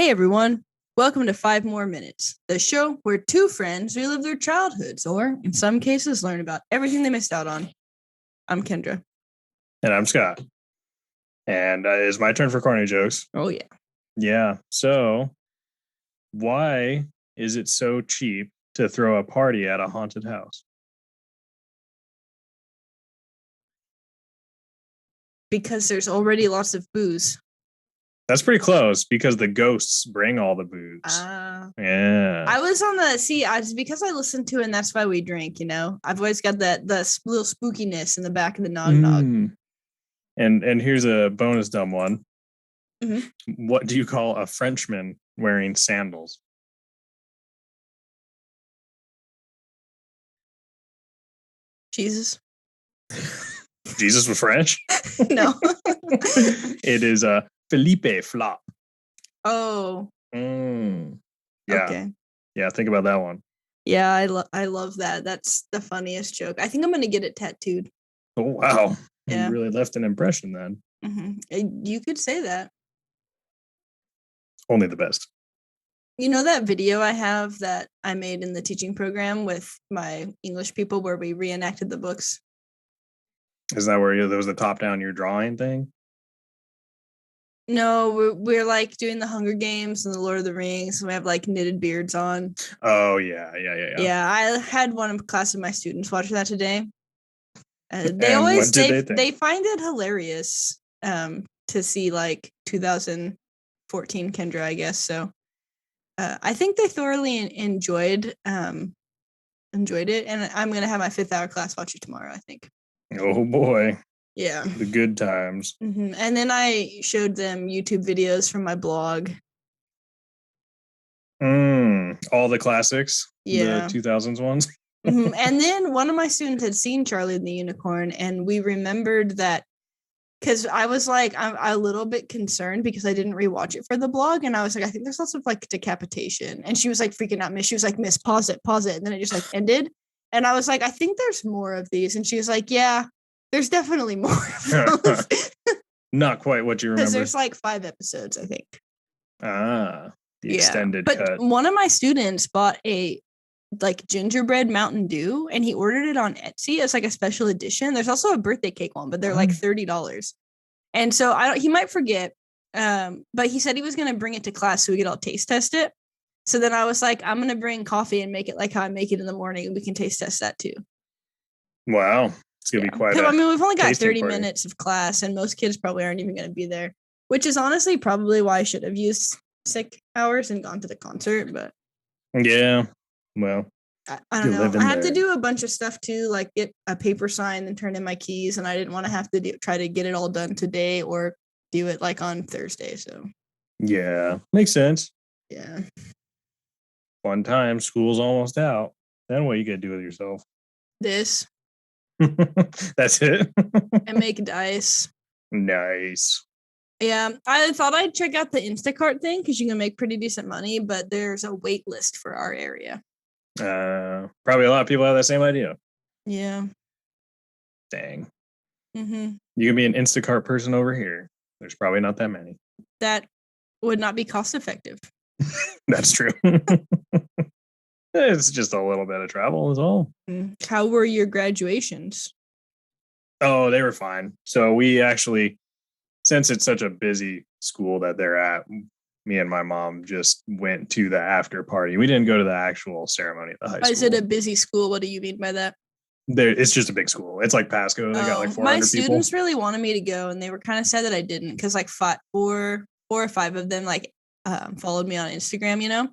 Hey everyone, welcome to 5 More Minutes, the show where two friends relive their childhoods or, in some cases, learn about everything they missed out on. I'm Kendra. And I'm Scott. And it's my turn for corny jokes. Oh, yeah. Yeah. So, why is it so cheap to throw a party at a haunted house? Because there's already lots of booze. That's pretty close because the ghosts bring all the booze. Yeah. I was on it's because I listened to it and that's why we drink, you know? I've always got the little spookiness in the back of the nog. And here's a bonus dumb one. Mm-hmm. What do you call a Frenchman wearing sandals? Jesus. Jesus was French? No. It is a Philippe Flop. Oh. Yeah. Okay. Yeah, think about that one. Yeah, I love that. That's the funniest joke. I think I'm gonna get it tattooed. Oh wow! Yeah. You really left an impression then. Mm-hmm. You could say that. Only the best. You know that video I have that I made in the teaching program with my English people where we reenacted the books? Is that where there was the top down your drawing thing? No, we're like doing the Hunger Games and the Lord of the Rings, and we have like knitted beards on. Oh yeah. Yeah, I had one class of my students watch that today. They find it hilarious to see like 2014 Kendra, I guess. So I think they thoroughly enjoyed it, and I'm gonna have my 5th hour class watch it tomorrow, I think. Oh boy. Yeah. The good times. Mm-hmm. And then I showed them YouTube videos from my blog. All the classics. Yeah. The 2000s ones. Mm-hmm. And then one of my students had seen Charlie and the Unicorn, and we remembered that because I was like, I'm a little bit concerned because I didn't rewatch it for the blog. And I was like, I think there's lots of like decapitation. And she was like freaking out. She was like, Miss, pause it. And then it just like ended. And I was like, I think there's more of these. And she was like, yeah, there's definitely more of those. Not quite what you remember. Because there's like 5 episodes, I think. The extended but cut. One of my students bought a like gingerbread Mountain Dew and he ordered it on Etsy as like a special edition. There's also a birthday cake one, but they're like $30. And so he might forget. But he said he was gonna bring it to class so we could all taste test it. So then I was like, I'm gonna bring coffee and make it like how I make it in the morning, and we can taste test that too. Wow. It's gonna be quite I mean, we've only got 30 minutes of class, and most kids probably aren't even gonna be there, which is honestly probably why I should have used sick hours and gone to the concert. But yeah, well, I don't know. I had to do a bunch of stuff too, like get a paper sign and turn in my keys, and I didn't want to have to try to get it all done today or do it like on Thursday. So yeah, makes sense. Yeah. Fun time. School's almost out. Then what you gotta do with yourself? This. That's it. And make dice. Nice. Yeah, I thought I'd check out the Instacart thing because you can make pretty decent money, but there's a wait list for our area. Probably a lot of people have that same idea. Yeah. Dang. Mm-hmm. You can be an Instacart person over here. There's probably not that many. That would not be cost effective. That's true. It's just a little bit of travel is all. How were your graduations? Oh, they were fine. So we actually, since it's such a busy school that they're at, me and my mom just went to the after party. We didn't go to the actual ceremony at the high school. Is it a busy school? What do you mean by that? It's just a big school. It's like Pasco. They got like 400 people. My students really wanted me to go, and they were kind of sad that I didn't because like 4 or 5 of them like followed me on Instagram, you know?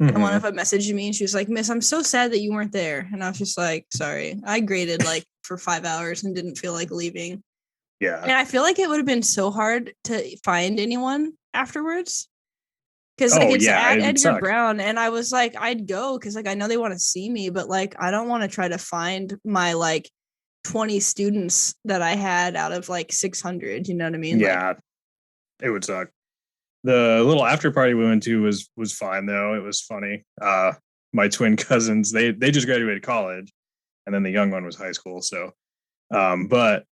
And one of them messaged me and she was like, Miss, I'm so sad that you weren't there. And I was just like, sorry. I graded like for 5 hours and didn't feel like leaving. Yeah. And I feel like it would have been so hard to find anyone afterwards. Because like it's at Edgar Brown. And I was like, I'd go because like I know they want to see me, but like I don't want to try to find my like 20 students that I had out of like 600. You know what I mean? Yeah. Like, it would suck. The little after party we went to was fine though. It was funny. My twin cousins, they just graduated college, and then the young one was high school. So, but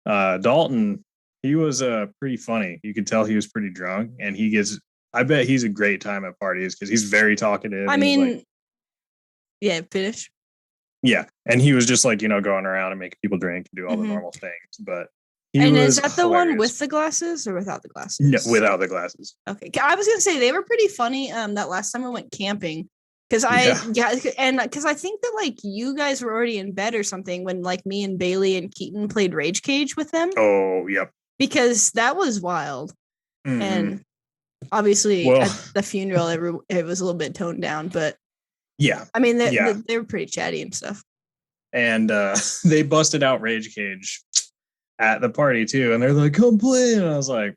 Dalton, he was pretty funny. You could tell he was pretty drunk, and he gets I bet he's a great time at parties because he's very talkative. I mean, yeah, finish. Yeah, and he was just like, going around and making people drink and do all the normal things. But is that the one with the glasses or without the glasses? No, without the glasses. Okay, I was gonna say they were pretty funny. That last time we went camping, because I think that like you guys were already in bed or something when like me and Bailey and Keaton played Rage Cage with them. Oh, yep. Because that was wild, and obviously at the funeral it was a little bit toned down, but. Yeah. I mean, they were pretty chatty and stuff. And they busted out Rage Cage at the party too. And they're like, come play. And I was like,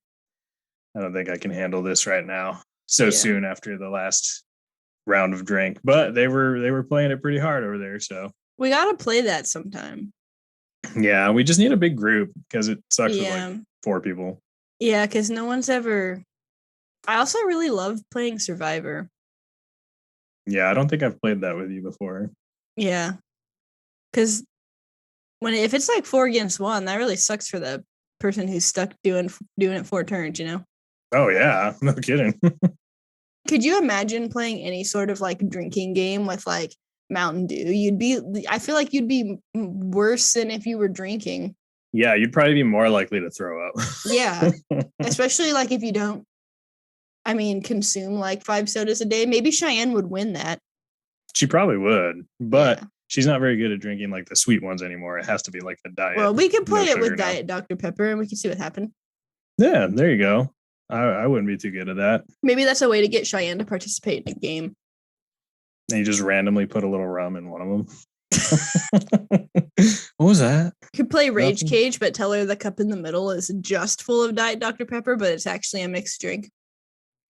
I don't think I can handle this right now so soon after the last round of drink. But they were playing it pretty hard over there. So we got to play that sometime. Yeah, we just need a big group because it sucks with like 4 people. Yeah, because no one's ever... I also really love playing Survivor. Yeah, I don't think I've played that with you before. Yeah. Because if it's like 4 against 1, that really sucks for the person who's stuck doing it 4 turns, Oh, yeah. No kidding. Could you imagine playing any sort of like drinking game with like Mountain Dew? I feel like you'd be worse than if you were drinking. Yeah, you'd probably be more likely to throw up. Yeah. Especially like if you don't consume like 5 sodas a day. Maybe Cheyenne would win that. She probably would, but she's not very good at drinking like the sweet ones anymore. It has to be like the diet. Well, we could play it with Diet Dr. Pepper and we can see what happens. Yeah, there you go. I wouldn't be too good at that. Maybe that's a way to get Cheyenne to participate in a game. And you just randomly put a little rum in one of them. What was that? You could play Rage Cage, but tell her the cup in the middle is just full of Diet Dr. Pepper, but it's actually a mixed drink.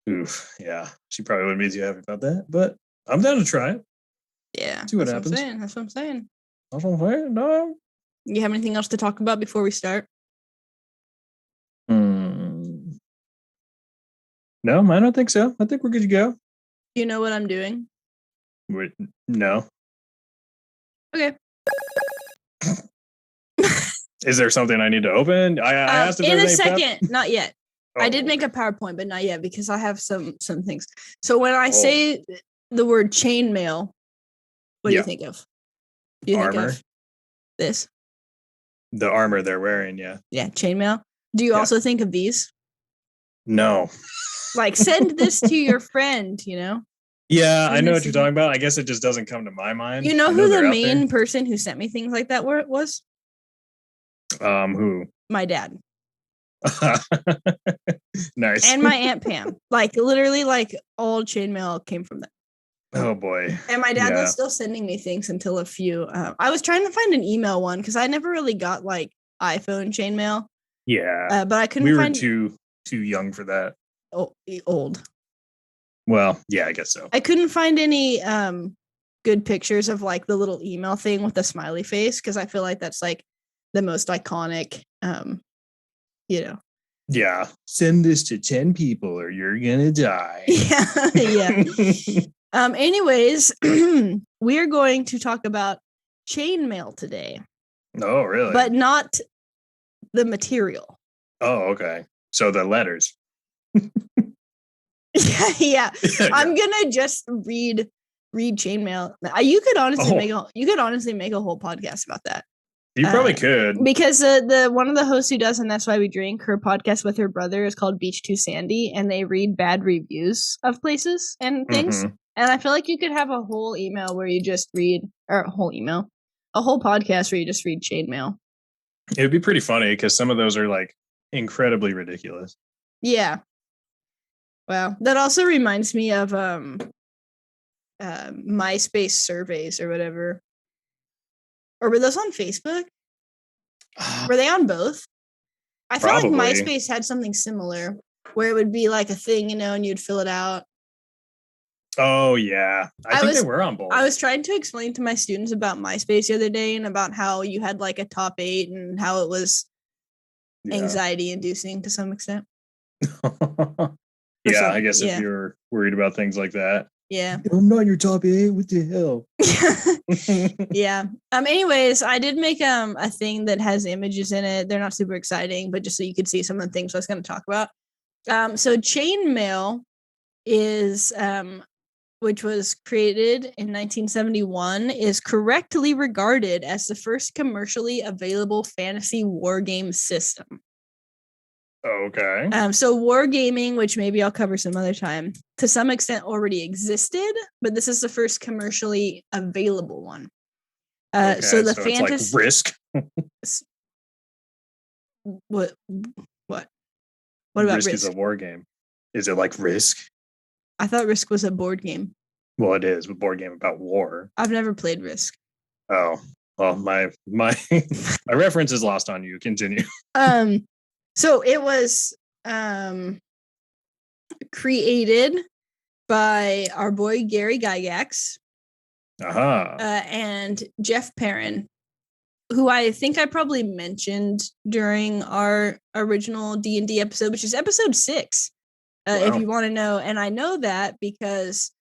Oof, yeah. She probably wouldn't be too happy about that, but I'm down to try it. Yeah. See what happens. That's what I'm saying. That's what I'm saying. No. You have anything else to talk about before we start? No, I don't think so. I think we're good to go. Do you know what I'm doing? Wait, no. Okay. Is there something I need to open? I asked if in a second. Not yet. Oh. I did make a PowerPoint, but not yet because I have some things. So when I say the word chainmail, what do you think of? Do you armor. Think of this? The armor they're wearing, yeah. Yeah, chainmail. Do you also think of these? No. Like send this to your friend, Yeah, I know what you're talking about. I guess it just doesn't come to my mind. You know who the main person who sent me things like that was? Who? My dad. Nice. And my Aunt Pam. Like literally like all chainmail came from that. Oh boy. And my dad was still sending me things until a few. I was trying to find an email one because I never really got like iPhone chainmail. Yeah. But I couldn't find. We were too young for that. Old. Well, yeah, I guess so. I couldn't find any good pictures of like the little email thing with the smiley face because I feel like that's like the most iconic. Yeah. Send this to 10 people or you're gonna die. Yeah. Anyways, we are going to talk about chainmail today. Oh, really? But not the material. Oh, okay. So the letters. Yeah. I'm gonna just read chainmail. You could honestly make a whole podcast about that. You probably could. Because the one of the hosts who does, and that's why we drink, her podcast with her brother is called Beach Too Sandy, and they read bad reviews of places and things. Mm-hmm. And I feel like you could have a whole email where you just read, or a whole podcast where you just read chainmail. It would be pretty funny because some of those are like incredibly ridiculous. Yeah. Wow. That also reminds me of MySpace surveys or whatever. Or were those on Facebook? Were they on both? I feel like MySpace had something similar where it would be like a thing, and you'd fill it out. Oh, yeah. I think they were on both. I was trying to explain to my students about MySpace the other day and about how you had like a top 8 and how it was anxiety inducing to some extent. Yeah, I guess if you're worried about things like that. Yeah. I'm not in your top 8. What the hell? Yeah. Anyways, I did make a thing that has images in it. They're not super exciting, but just so you could see some of the things I was going to talk about. So chainmail is which was created in 1971, is correctly regarded as the first commercially available fantasy wargame system. Okay. So wargaming, which maybe I'll cover some other time, to some extent already existed, but this is the first commercially available one. Okay, so the it's like Risk. What about Risk? Risk? Is a war game. Is it like Risk? I thought Risk was a board game. Well, it is a board game about war. I've never played Risk. Oh, well, my my reference is lost on you. Continue. So it was created by our boy Gary Gygax and Jeff Perren, who I think I probably mentioned during our original D&D episode, which is episode 6, if you want to know. And I know that because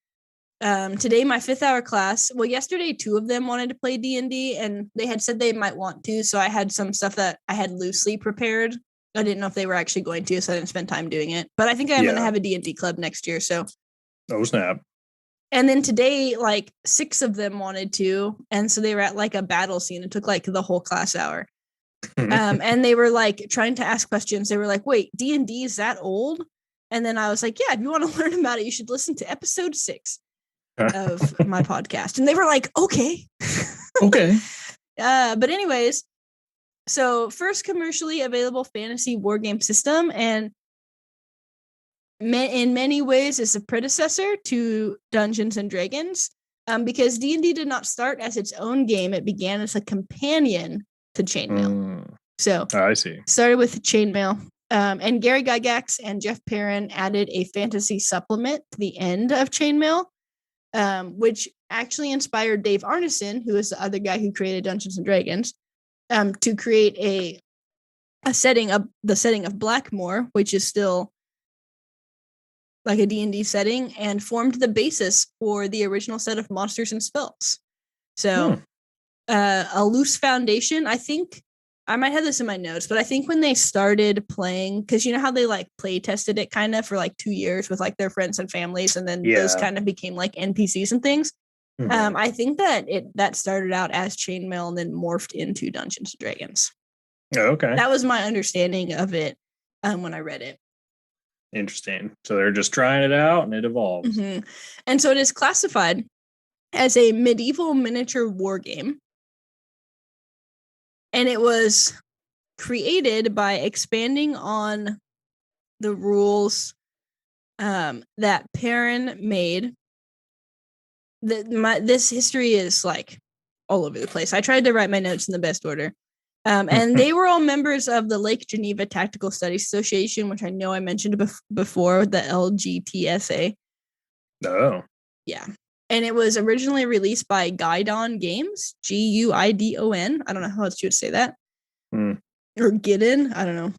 today my 5th hour class, well, yesterday 2 of them wanted to play D&D, and they had said they might want to, so I had some stuff that I had loosely prepared. I didn't know if they were actually going to, so I didn't spend time doing it. But I think I'm going to have a D&D club next year, so. Oh, snap. And then today, like 6 of them wanted to, and so they were at like a battle scene. It took like the whole class hour. And they were like trying to ask questions. They were like, wait, D&D is that old? And then I was like, yeah, if you want to learn about it, you should listen to episode 6 of my podcast. And they were like, okay. Okay. But anyways, so first commercially available fantasy wargame system, and in many ways is a predecessor to Dungeons and Dragons, because D&D did not start as its own game. It began as a companion to Chainmail. So I see. Started with Chainmail. And Gary Gygax and Jeff Perren added a fantasy supplement to the end of Chainmail, which actually inspired Dave Arneson, who is the other guy who created Dungeons and Dragons, to create a setting of the setting of Blackmoor, which is still like a D&D setting, and formed the basis for the original set of monsters and spells. So a loose foundation. I think I might have this in my notes, but I think when they started playing, because you know how they like play tested it kind of for like 2 years with like their friends and families, and then those kind of became like NPCs and things. I think that started out as Chainmail and then morphed into Dungeons and Dragons. Oh, okay. That was my understanding of it when I read it. Interesting. So they're just trying it out and it evolves. And so it is classified as a medieval miniature war game. And it was created by expanding on the rules that Perren made. This history is like all over the place. I tried to write my notes in the best order. And they were all members of the Lake Geneva Tactical Studies Association, which I know I mentioned before, the LGTSA. Oh. Yeah. And it was originally released by Guidon Games, Guidon. I don't know how else you would say that. Or Gideon. I don't know.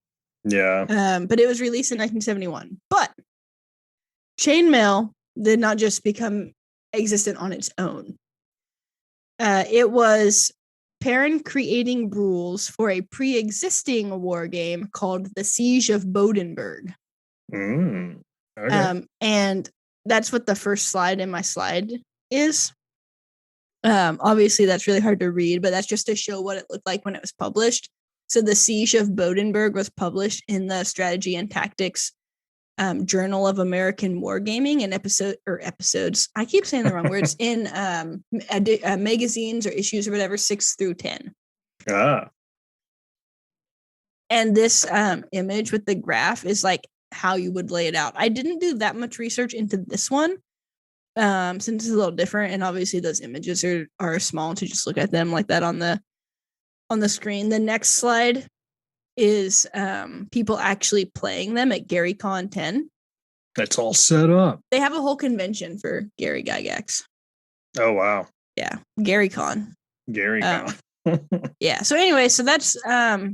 Yeah. But it was released in 1971. But Chainmail did not just become existent on its own. It was Perren creating rules for a pre-existing war game called the Siege of Bodenburg. Okay. And that's what the first slide in my slide is. Obviously, that's really hard to read, but that's just to show what it looked like when it was published. So the Siege of Bodenburg was published in the Strategy and Tactics Journal of American Wargaming and episodes. I keep saying the wrong words in magazines or issues or whatever, 6 through 10. And this image with the graph is like how you would lay it out. I didn't do that much research into this one since it's a little different, and obviously those images are small to just look at them like that on the screen. The next slide is people actually playing them at GaryCon 10. That's all set up. They have a whole convention for Gary Gygax. Oh, wow. Yeah, GaryCon. GaryCon. Yeah, so anyway, so that's how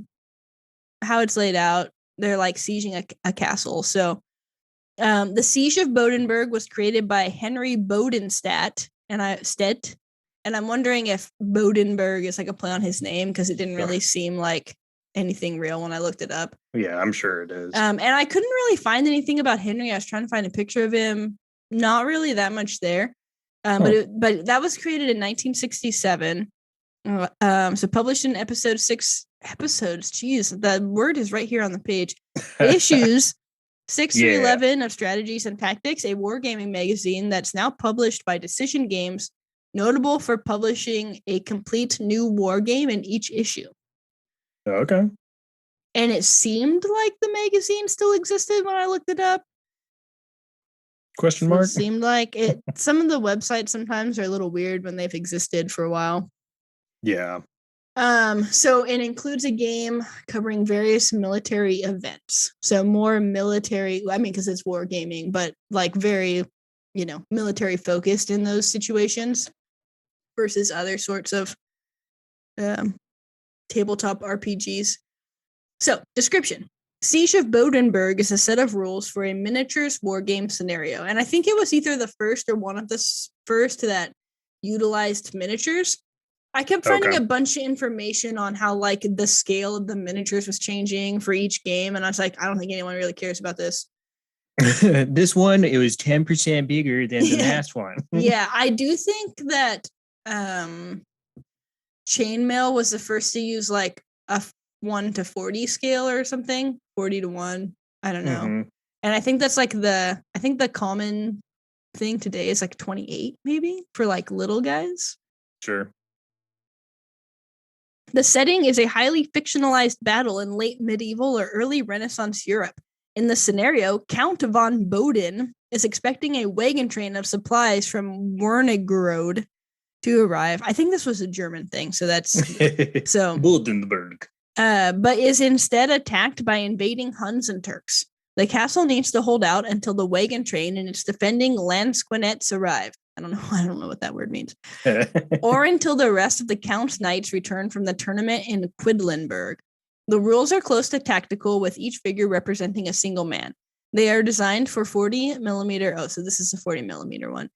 it's laid out. They're like sieging a castle. So the Siege of Bodenburg was created by Henry Bodenstadt, and I'm wondering if Bodenburg is like a play on his name, because it didn't really seem like anything real when I looked it up. Yeah, I'm sure it is. And I couldn't really find anything about Henry. I was trying to find a picture of him. not really that much there. But that was created in 1967. So published in episodes. Jeez, the word is right here on the page. Issues 6 through 11 of Strategies and Tactics, a wargaming magazine that's now published by Decision Games, notable for publishing a complete new war game in each issue. Okay. And it seemed like the magazine still existed when I looked it up. Question mark? It seemed like it. Some of the websites sometimes are a little weird when they've existed for a while. Yeah. So it includes a game covering various military events. So more military, I mean, because it's wargaming, but like very, military focused in those situations versus other sorts of tabletop RPGs. So, description. Siege of Bodenburg is a set of rules for a miniatures war game scenario. And I think it was either the first or one of the first that utilized miniatures. I kept finding a bunch of information on how like the scale of the miniatures was changing for each game. And I was like, I don't think anyone really cares about this. This one, it was 10% bigger than the last one. Yeah, I do think that Chainmail was the first to use like a 1 to 40 scale or something, 40 to 1. I don't know. Mm-hmm. And I think that's like I think the common thing today is like 28 maybe for like little guys. Sure. The setting is a highly fictionalized battle in late medieval or early Renaissance Europe. In the scenario, Count von Boden is expecting a wagon train of supplies from Wernigerode to arrive. I think this was a German thing, so that's so Bodenburg. But is instead attacked by invading Huns and Turks. The castle needs to hold out until the wagon train and its defending Landsquenettes arrive. I don't know what that word means. Or until the rest of the Count's knights return from the tournament in Quedlinburg. The rules are close to tactical, with each figure representing a single man. They are designed for 40 millimeter. Oh, so this is a 40 millimeter one.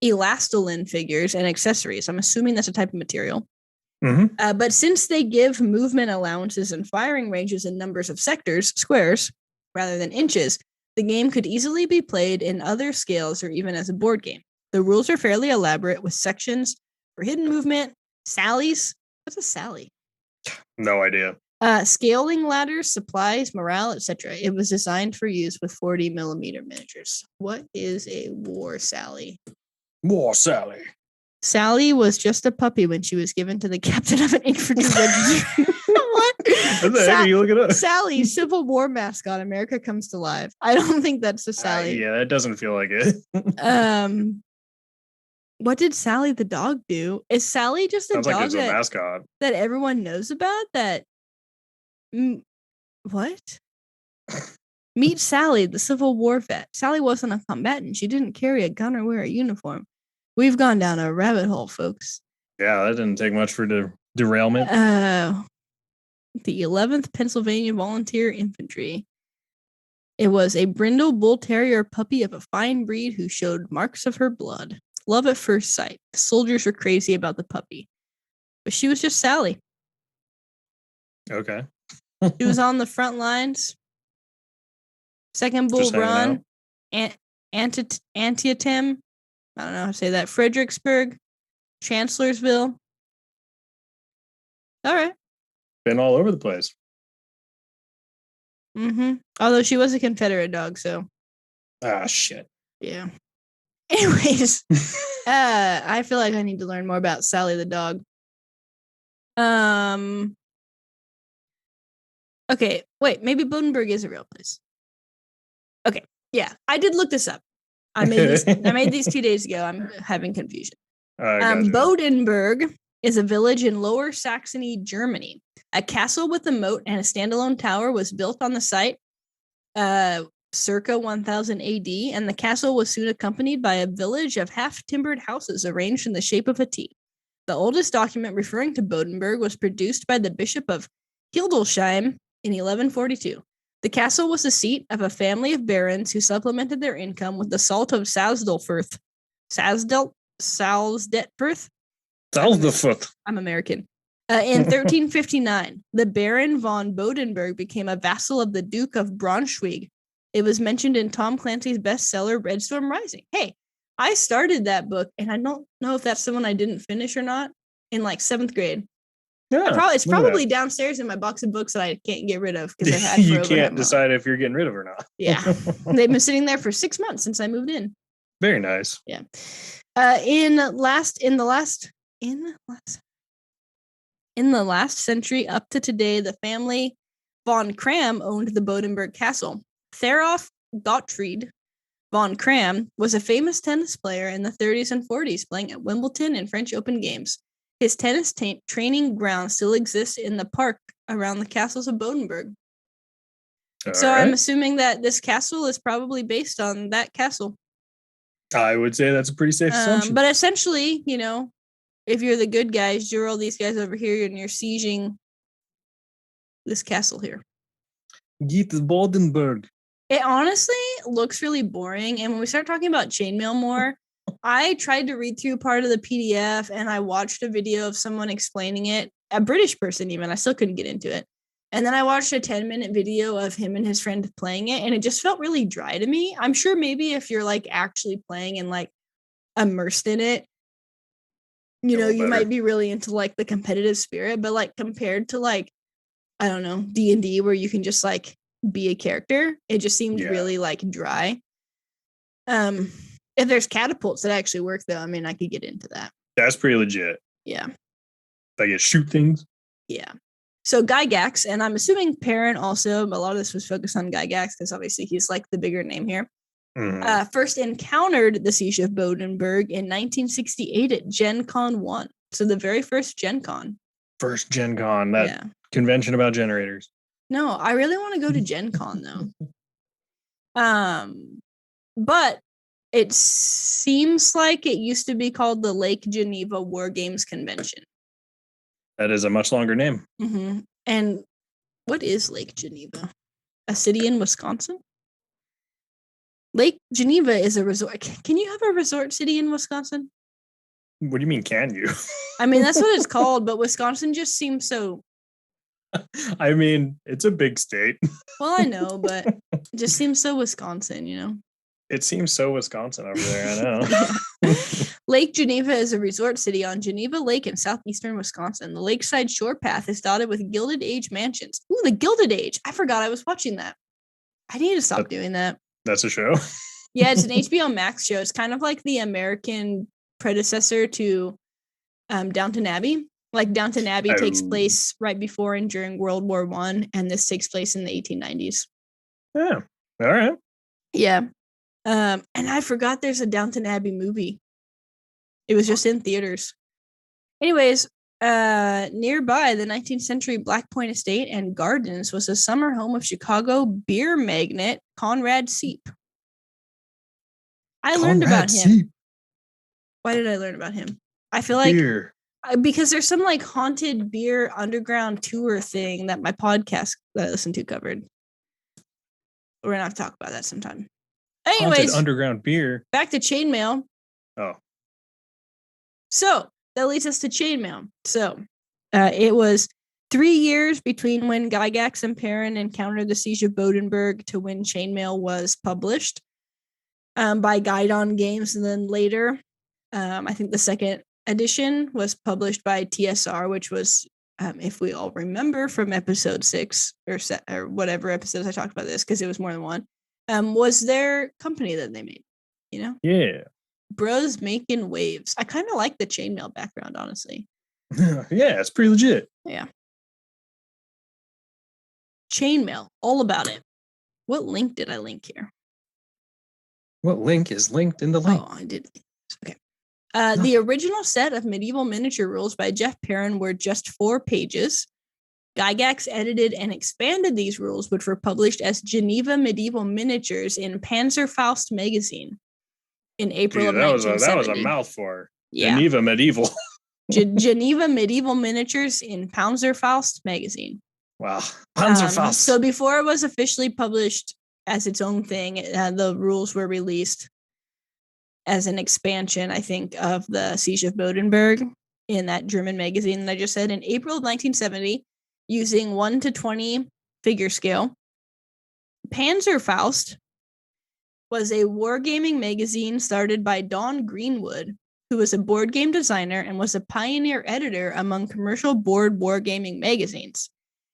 Elastolin figures and accessories. I'm assuming that's a type of material. Mm-hmm. But since they give movement allowances and firing ranges in numbers of squares, rather than inches, the game could easily be played in other scales or even as a board game. The rules are fairly elaborate with sections for hidden movement, sallies. What's a sally? No idea. Scaling ladders, supplies, morale, etc. It was designed for use with 40 millimeter miniatures. What is a war sally? War Sally. Sally was just a puppy when she was given to the captain of an infantry regiment. What? What the heck are you looking up? Sally, Civil War mascot. America comes to life. I don't think that's a Sally. Yeah, that doesn't feel like it. What did Sally the dog do? Is Sally just a dog like a mascot that everyone knows about? What? Meet Sally, the Civil War vet. Sally wasn't a combatant. She didn't carry a gun or wear a uniform. We've gone down a rabbit hole, folks. Yeah, that didn't take much for derailment. The 11th Pennsylvania Volunteer Infantry. It was a brindle bull terrier puppy of a fine breed who showed marks of her blood. Love at first sight. The soldiers were crazy about the puppy. But she was just Sally. Okay. She was on the front lines. Second Bull Run. Antietam. I don't know how to say that. Fredericksburg. Chancellorsville. All right. Been all over the place. Mm-hmm. Although she was a Confederate dog, so. Ah, shit. Yeah. Anyways, I feel like I need to learn more about Sally the dog. Okay, wait, maybe Bodenburg is a real place. Okay, yeah, I did look this up. I made these 2 days ago. I'm having confusion. Gotcha. Bodenburg is a village in Lower Saxony, Germany. A castle with a moat and a standalone tower was built on the site circa 1000 AD, and the castle was soon accompanied by a village of half-timbered houses arranged in the shape of a T. The oldest document referring to Bodenburg was produced by the Bishop of Hildesheim in 1142. The castle was the seat of a family of barons who supplemented their income with the salt of Salzdetfirth. I'm American. In 1359, the Baron von Bodenburg became a vassal of the Duke of Braunschweig. It was mentioned in Tom Clancy's bestseller, Red Storm Rising. Hey, I started that book, and I don't know if that's the one I didn't finish or not, in like 7th grade. Yeah, It's probably downstairs in my box of books that I can't get rid of because I've had you can't decide if you're getting rid of it or not. Yeah. They've been sitting there for 6 months since I moved in. Very nice. Yeah. In the last century up to today, the family von Kram owned the Bodenburg Castle. Therof Gottfried von Kram was a famous tennis player in the 30s and 40s, playing at Wimbledon and French Open games. His tennis training ground still exists in the park around the castles of Bodenburg. So right. I'm assuming that this castle is probably based on that castle. I would say that's a pretty safe assumption. But essentially, you know, if you're the good guys, you're all these guys over here and you're sieging this castle here. Get the Bodenburg. It honestly looks really boring. And when we start talking about chainmail more, I tried to read through part of the PDF and I watched a video of someone explaining it, a British person even. I still couldn't get into it. And then I watched a 10-minute video of him and his friend playing it, and it just felt really dry to me. I'm sure maybe if you're like actually playing and like immersed in it, you know, you might be really into like the competitive spirit, but like compared to like, I don't know, D&D where you can just like be a character, it just seemed really like dry. If there's catapults that actually work though, I mean, I could get into that. That's pretty legit. Yeah. I guess shoot things. Yeah. So Gygax, and I'm assuming Perren also, but a lot of this was focused on Gygax because obviously he's like the bigger name here. First encountered the Siege of Bodenburg in 1968 at Gen Con 1. So the very first Gen Con. First Gen Con, that convention about generators. No, I really want to go to Gen Con though. But it seems like it used to be called the Lake Geneva War Games Convention. That is a much longer name. Mm-hmm. And what is Lake Geneva? A city in Wisconsin? Lake Geneva is a resort. Can you have a resort city in Wisconsin? What do you mean, can you? I mean, that's what it's called, but Wisconsin just seems so... I mean, it's a big state. Well, I know, but it just seems so Wisconsin, you know? It seems so Wisconsin over there, I know. Lake Geneva is a resort city on Geneva Lake in southeastern Wisconsin. The lakeside shore path is dotted with Gilded Age mansions. Ooh, the Gilded Age. I forgot I was watching that. I need to stop doing that. That's a show? Yeah, it's an HBO Max show. It's kind of like the American predecessor to Downton Abbey. Like Downton Abbey takes place right before and during World War I, and this takes place in the 1890s. Yeah, all right. Yeah. And I forgot there's a Downton Abbey movie. It was just in theaters. Anyways, nearby, the 19th century Black Point Estate and Gardens was a summer home of Chicago beer magnate Conrad Seep. I learned about him. Why did I learn about him? I feel like because there's some like haunted beer underground tour thing that my podcast that I listened to covered. We're gonna have to talk about that sometime. Anyways, haunted underground beer. Back to chainmail. Oh. So that leads us to chainmail. So it was 3 years between when Gygax and Perren encountered the Siege of Bodenburg to when chainmail was published by Guidon Games, and then later, I think the second edition was published by TSR, which was, if we all remember from episode 6 or whatever episodes I talked about this, because it was more than one, was their company that they made, you know? Yeah. Bros making waves. I kind of like the chainmail background, honestly. Yeah, it's pretty legit. Yeah. Chainmail, all about it. What link did I link here? What link is linked in the link? Oh, I did. Okay. The original set of medieval miniature rules by Jeff Perren were just 4 pages. Gygax edited and expanded these rules, which were published as Geneva Medieval Miniatures in Panzerfaust magazine in April of 1970. That was a mouthful. Yeah. Geneva Medieval. Geneva Medieval Miniatures in Panzerfaust magazine. Wow. Panzerfaust. So before it was officially published as its own thing, the rules were released as an expansion, I think, of the Siege of Bodenburg in that German magazine that I just said in April of 1970, using 1 to 20 figure scale. Panzerfaust was a wargaming magazine started by Don Greenwood, who was a board game designer and was a pioneer editor among commercial board wargaming magazines.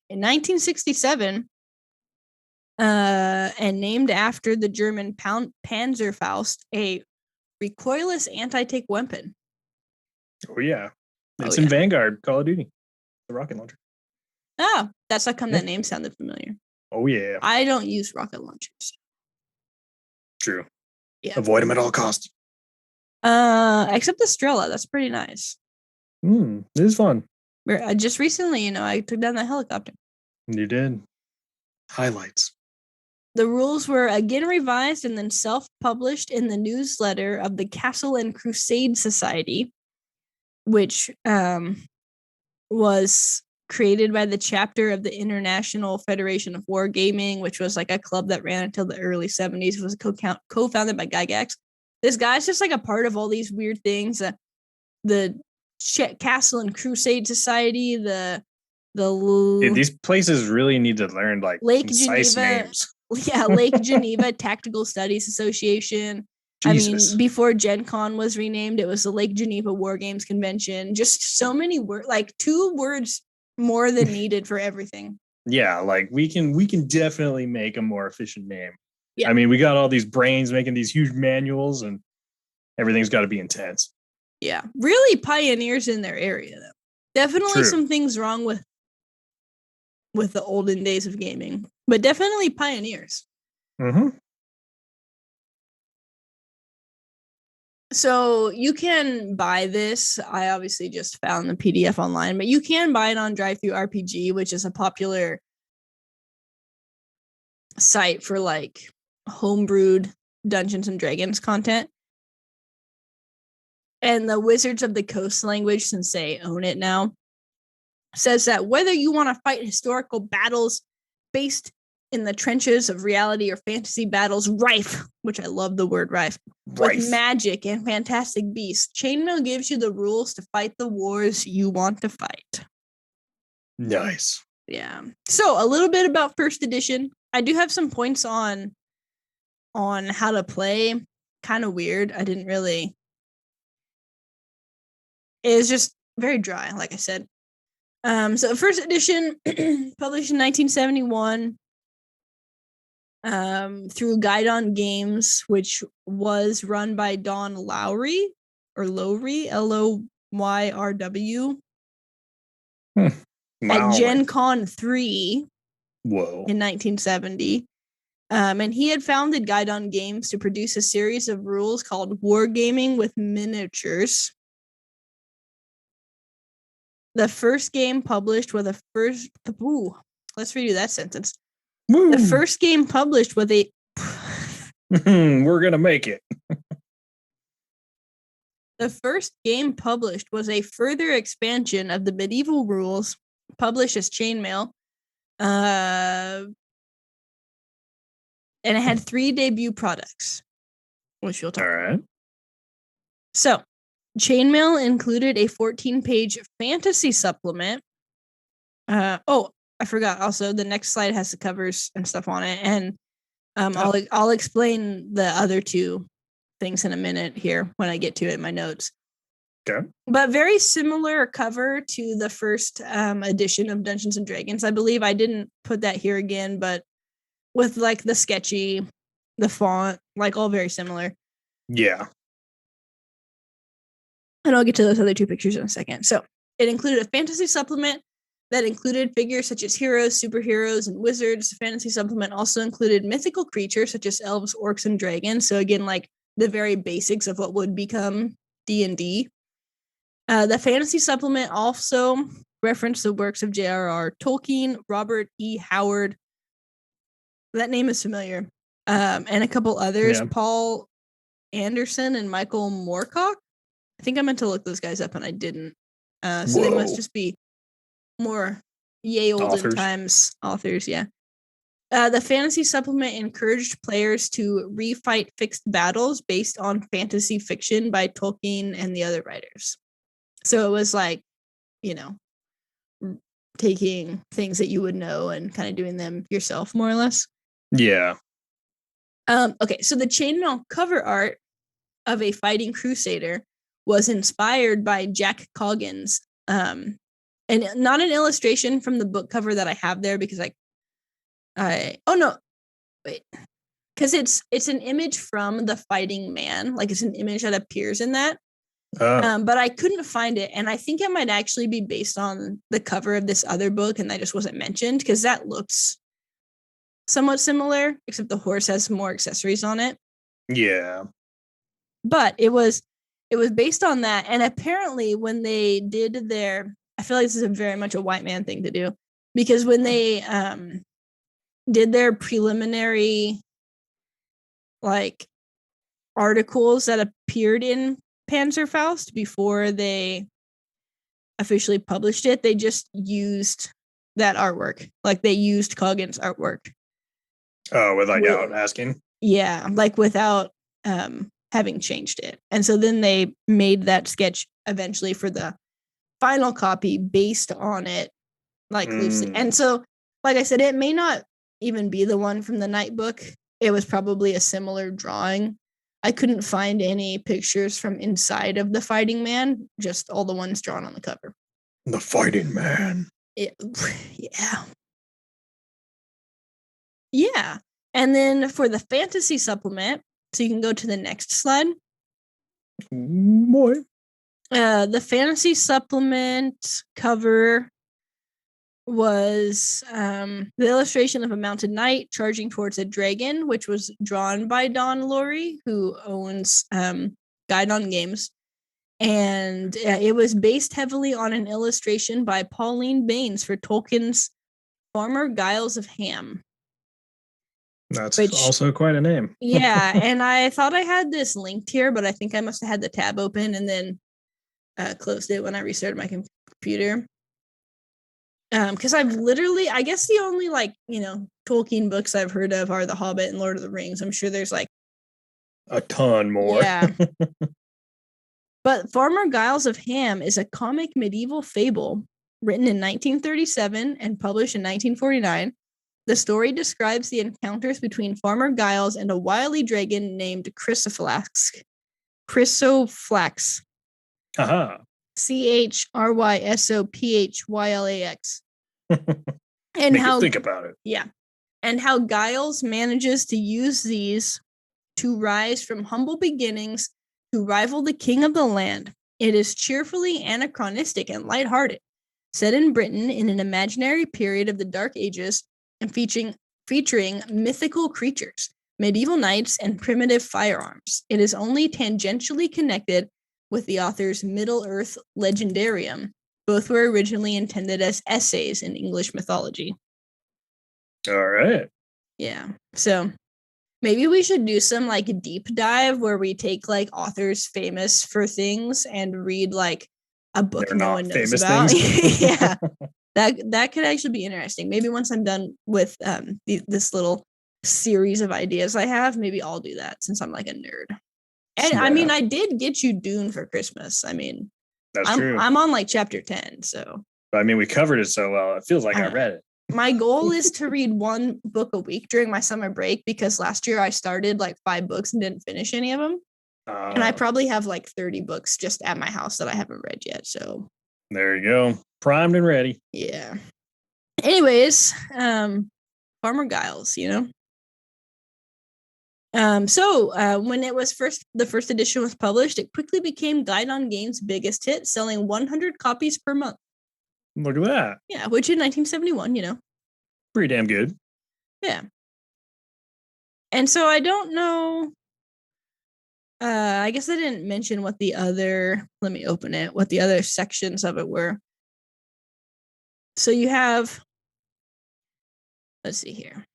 In 1967, and named after the German Panzerfaust, a recoilless anti-tank weapon. Oh, yeah. It's in Vanguard, Call of Duty, the rocket launcher. Oh, that's how come that name sounded familiar. Oh, yeah. I don't use rocket launchers. True. Yeah. Avoid them at all costs. Except the Strela. That's pretty nice. It is fun. Just recently, I took down the helicopter. You did. Highlights. The rules were again revised and then self-published in the newsletter of the Castle and Crusade Society, which was created by the chapter of the International Federation of Wargaming, which was like a club that ran until the early 70s. It was co-founded by Gygax. This guy's just like a part of all these weird things. The Castle and Crusade Society, these places really need to learn like Lake concise Geneva names. Yeah, Lake Geneva Tactical Studies Association. Jesus. I mean, before Gen Con was renamed, it was the Lake Geneva War Games Convention. Just so many words, like 2 words more than needed for everything. Yeah, like we can definitely make a more efficient name. Yeah. I mean, we got all these brains making these huge manuals, and everything's got to be intense. Yeah, really pioneers in their area, though. Definitely True. some things wrong with the olden days of gaming, but definitely pioneers. Mm-hmm. So you can buy this. I obviously just found the PDF online, but you can buy it on DriveThruRPG, which is a popular site for like homebrewed Dungeons and Dragons content. And the Wizards of the Coast language, since they own it now, says that whether you want to fight historical battles based in the trenches of reality or fantasy battles rife, which I love the word rife, with magic and fantastic beasts, Chainmail gives you the rules to fight the wars you want to fight. Nice. Yeah. So a little bit about first edition. I do have some points on how to play. Kind of weird. I didn't really. It was just very dry, like I said. So first edition, published in 1971, through Guidon Games, which was run by Don Lowry, Loyrw, at Gen Con 3 in 1970. And he had founded Guidon Games to produce a series of rules called Wargaming with Miniatures. The first game published with let's redo that sentence. Woo. The first game published with a we're gonna make it. The first game published was a further expansion of the medieval rules published as Chainmail. And it had 3 debut products, which you'll talk about. So Chainmail included a 14-page fantasy supplement. I forgot. Also, the next slide has the covers and stuff on it, and I'll explain the other 2 things in a minute here when I get to it in my notes. Okay. But very similar cover to the first edition of Dungeons and Dragons. I believe I didn't put that here again, but with like the sketchy, the font, like all very similar. Yeah. And I'll get to those other 2 pictures in a second. So it included a fantasy supplement that included figures such as heroes, superheroes, and wizards. The fantasy supplement also included mythical creatures such as elves, orcs, and dragons. So again, like the very basics of what would become D&D. The fantasy supplement also referenced the works of J.R.R. Tolkien, Robert E. Howard. That name is familiar. And a couple others, Paul Anderson and Michael Moorcock. I think I meant to look those guys up and I didn't. So they must just be more olden times authors, yeah. The fantasy supplement encouraged players to refight fixed battles based on fantasy fiction by Tolkien and the other writers. So it was like, taking things that you would know and kind of doing them yourself, more or less. Yeah. Okay, so the chainmail cover art of a fighting crusader was inspired by Jack Coggins, and not an illustration from the book cover that I have there because because it's an image from the fighting man, like it's an image that appears in that. But I couldn't find it, and I think it might actually be based on the cover of this other book, and that just wasn't mentioned because that looks somewhat similar, except the horse has more accessories on it. Yeah. But it was based on that, and apparently when they did their, I feel like this is very much a white man thing to do, because when they did their preliminary like articles that appeared in Panzerfaust before they officially published it, they just used that artwork. Like they used Coggins' artwork. Oh, without asking? Yeah, like without having changed it. And so then they made that sketch eventually for the final copy based on it, like loosely. And so, like I said, it may not even be the one from the night book. It was probably a similar drawing. I couldn't find any pictures from inside of the fighting man, just all the ones drawn on the cover. The fighting man. Yeah. Yeah. And then for the fantasy supplement, so you can go to the next slide. Boy. The fantasy supplement cover was the illustration of a mounted knight charging towards a dragon, which was drawn by Don Laurie, who owns Guidon Games. And it was based heavily on an illustration by Pauline Baines for Tolkien's Farmer Giles of Ham. That's also quite a name. Yeah, and I thought I had this linked here, but I think I must have had the tab open and then closed it when I restarted my computer. Because I've literally, I guess the only Tolkien books I've heard of are The Hobbit and Lord of the Rings. I'm sure there's like a ton more. Yeah. But Farmer Giles of Ham is a comic medieval fable written in 1937 and published in 1949. The story describes the encounters between Farmer Giles and a wily dragon named Chrysoflax. Aha. Chrysophylax. And Make you think about it. Yeah. And how Giles manages to use these to rise from humble beginnings to rival the king of the land. It is cheerfully anachronistic and lighthearted, set in Britain in an imaginary period of the Dark Ages and featuring mythical creatures, medieval knights, and primitive firearms. It is only tangentially connected with the author's Middle-earth legendarium. Both were originally intended as essays in English mythology. All right. Yeah. So maybe we should do some like deep dive where we take like authors famous for things and read like a book no one knows about. Yeah. That could actually be interesting. Maybe once I'm done with this little series of ideas I have, maybe I'll do that since I'm like a nerd. And yeah. I mean, I did get you Dune for Christmas. I mean, that's true. I'm on like chapter 10, so. But I mean, we covered it so well. It feels like I read it. My goal is to read one book a week during my summer break because last year I started like 5 books and didn't finish any of them. And I probably have like 30 books just at my house that I haven't read yet. So there you go. Primed and ready. Yeah. Anyways, Farmer Giles, So when it was the first edition was published, it quickly became Guidon Games' biggest hit, selling 100 copies per month. Look at that. Yeah, which in 1971, pretty damn good. Yeah. And so I don't know. I guess I didn't mention what the other sections of it were. So you have, let's see here.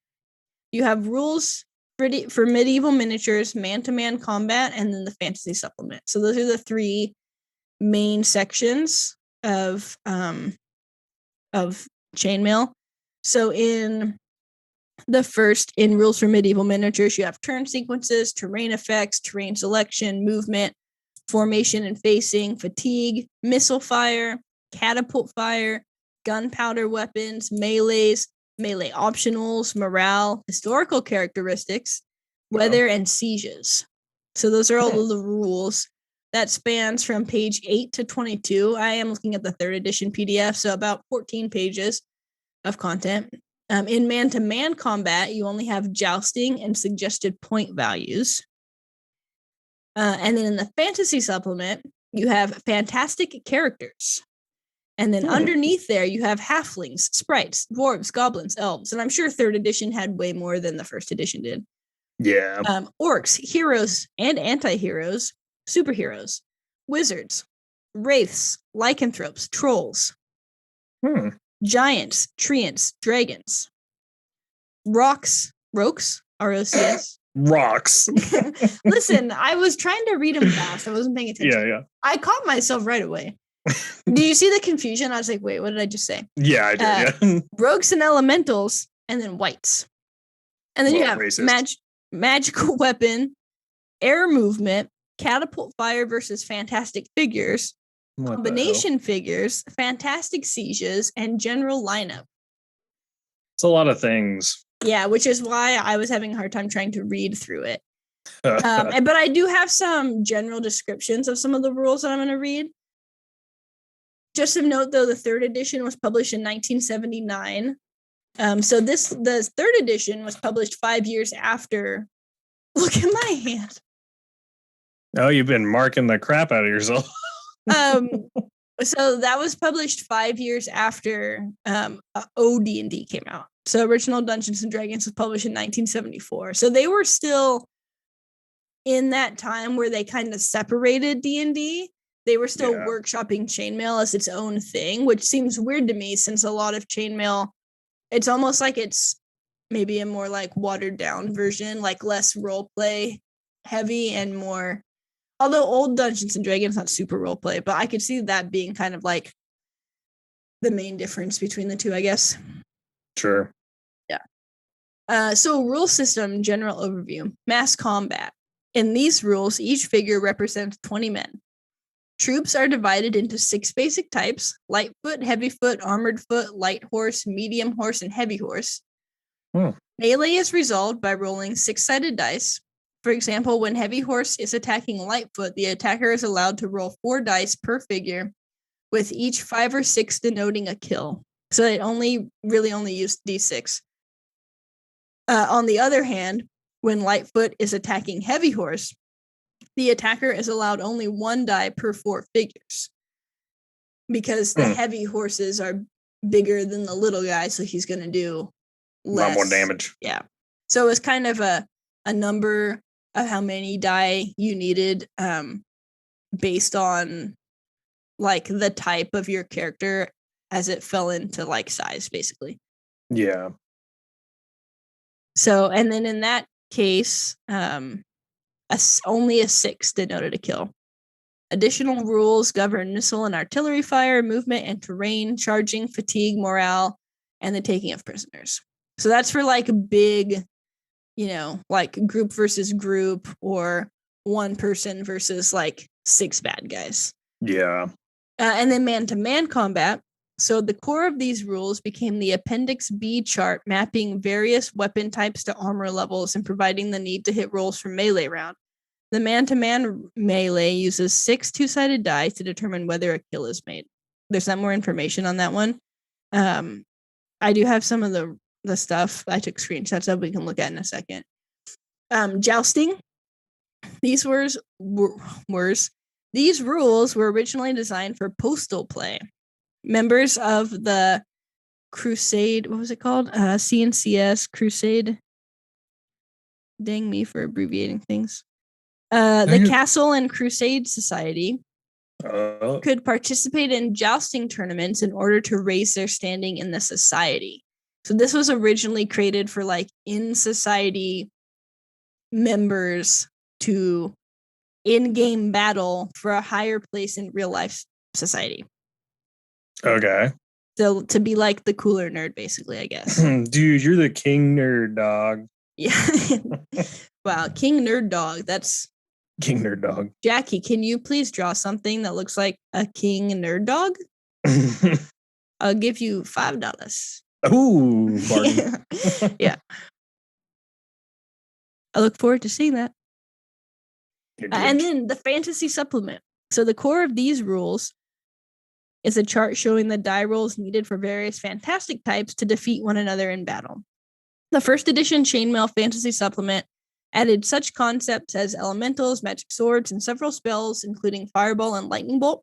You have rules for medieval miniatures, man-to-man combat, and then the fantasy supplement. So those are the 3 main sections of Chainmail. So in rules for medieval miniatures, you have turn sequences, terrain effects, terrain selection, movement, formation and facing, fatigue, missile fire, catapult fire, gunpowder weapons, melee optionals, morale, historical characteristics, weather, and sieges. So those are all of the rules. That spans from page 8 to 22. I am looking at the 3rd edition PDF, so about 14 pages of content. In man-to-man combat, you only have jousting and suggested point values. And then in the fantasy supplement, you have fantastic characters. And then underneath there, you have halflings, sprites, dwarves, goblins, elves. And I'm sure 3rd edition had way more than the 1st edition did. Yeah. Orcs, heroes and anti-heroes, superheroes, wizards, wraiths, lycanthropes, trolls, giants, treants, dragons, rocks, ROCS. Rocks. Listen, I was trying to read them fast. I wasn't paying attention. Yeah. I caught myself right away. Do you see the confusion? I was like, wait, what did I just say? Yeah, I did. Yeah. Rogues and elementals, and then wights. And then you have magical weapon, air movement, catapult fire versus fantastic figures, combination figures, fantastic sieges, and general lineup. It's a lot of things. Yeah, which is why I was having a hard time trying to read through it. But I do have some general descriptions of some of the rules that I'm going to read. Just of note, though, the 3rd edition was published in 1979. So the 3rd edition was published 5 years after. Look at my hand. Oh, you've been marking the crap out of yourself. So that was published 5 years after OD&D came out. So original Dungeons and Dragons was published in 1974. So they were still in that time where they kind of separated D&D. They were still workshopping Chainmail as its own thing, which seems weird to me since a lot of Chainmail, it's almost like it's maybe a more like watered down version, like less role play heavy and more, although old Dungeons and Dragons not super role play, but I could see that being kind of like the main difference between the two, I guess. Sure. Yeah. So rule system, general overview, mass combat. In these rules, each figure represents 20 men. Troops are divided into 6 basic types: light foot, heavy foot, armored foot, light horse, medium horse, and heavy horse. Melee is resolved by rolling 6-sided dice. For example, when heavy horse is attacking light foot, the attacker is allowed to roll 4 dice per figure, with each 5 or 6 denoting a kill. So it only used D6. On the other hand, when Lightfoot is attacking heavy horse, the attacker is allowed only 1 die per 4 figures, because the heavy horses are bigger than the little guy, so he's going to do less. A lot more damage. Yeah. So it's kind of a number of how many die you needed based on like the type of your character as it fell into like size, basically. Yeah. So, and then in that case, only a 6 denoted a kill. Additional rules govern missile and artillery fire, movement and terrain, charging, fatigue, morale, and the taking of prisoners. So that's for like big, like group versus group, or one person versus like 6 bad guys. Yeah. And then man-to-man combat. So the core of these rules became the Appendix B chart, mapping various weapon types to armor levels and providing the need to hit rolls for melee round. The man-to-man melee uses 6 2-sided die to determine whether a kill is made. There's not more information on that one. I do have some of the stuff I took screenshots of we can look at in a second. Jousting. These rules were originally designed for postal play. Members of the Crusade, what was it called? CNCS, Crusade. Dang me for abbreviating things. The Castle and Crusade Society could participate in jousting tournaments in order to raise their standing in the society. So this was originally created for like in-society members to in-game battle for a higher place in real-life society. Okay. So to be like the cooler nerd, basically, I guess. Dude, you're the king nerd dog. Yeah. Wow, king nerd dog. That's king nerd dog. Jackie, can you please draw something that looks like a king nerd dog? I'll give you $5. Ooh, bargain. Yeah. I look forward to seeing that. Good. And then the fantasy supplement. So the core of these rules is a chart showing the die rolls needed for various fantastic types to defeat one another in battle. The first edition Chainmail Fantasy Supplement added such concepts as elementals, magic swords, and several spells, including Fireball and Lightning Bolt.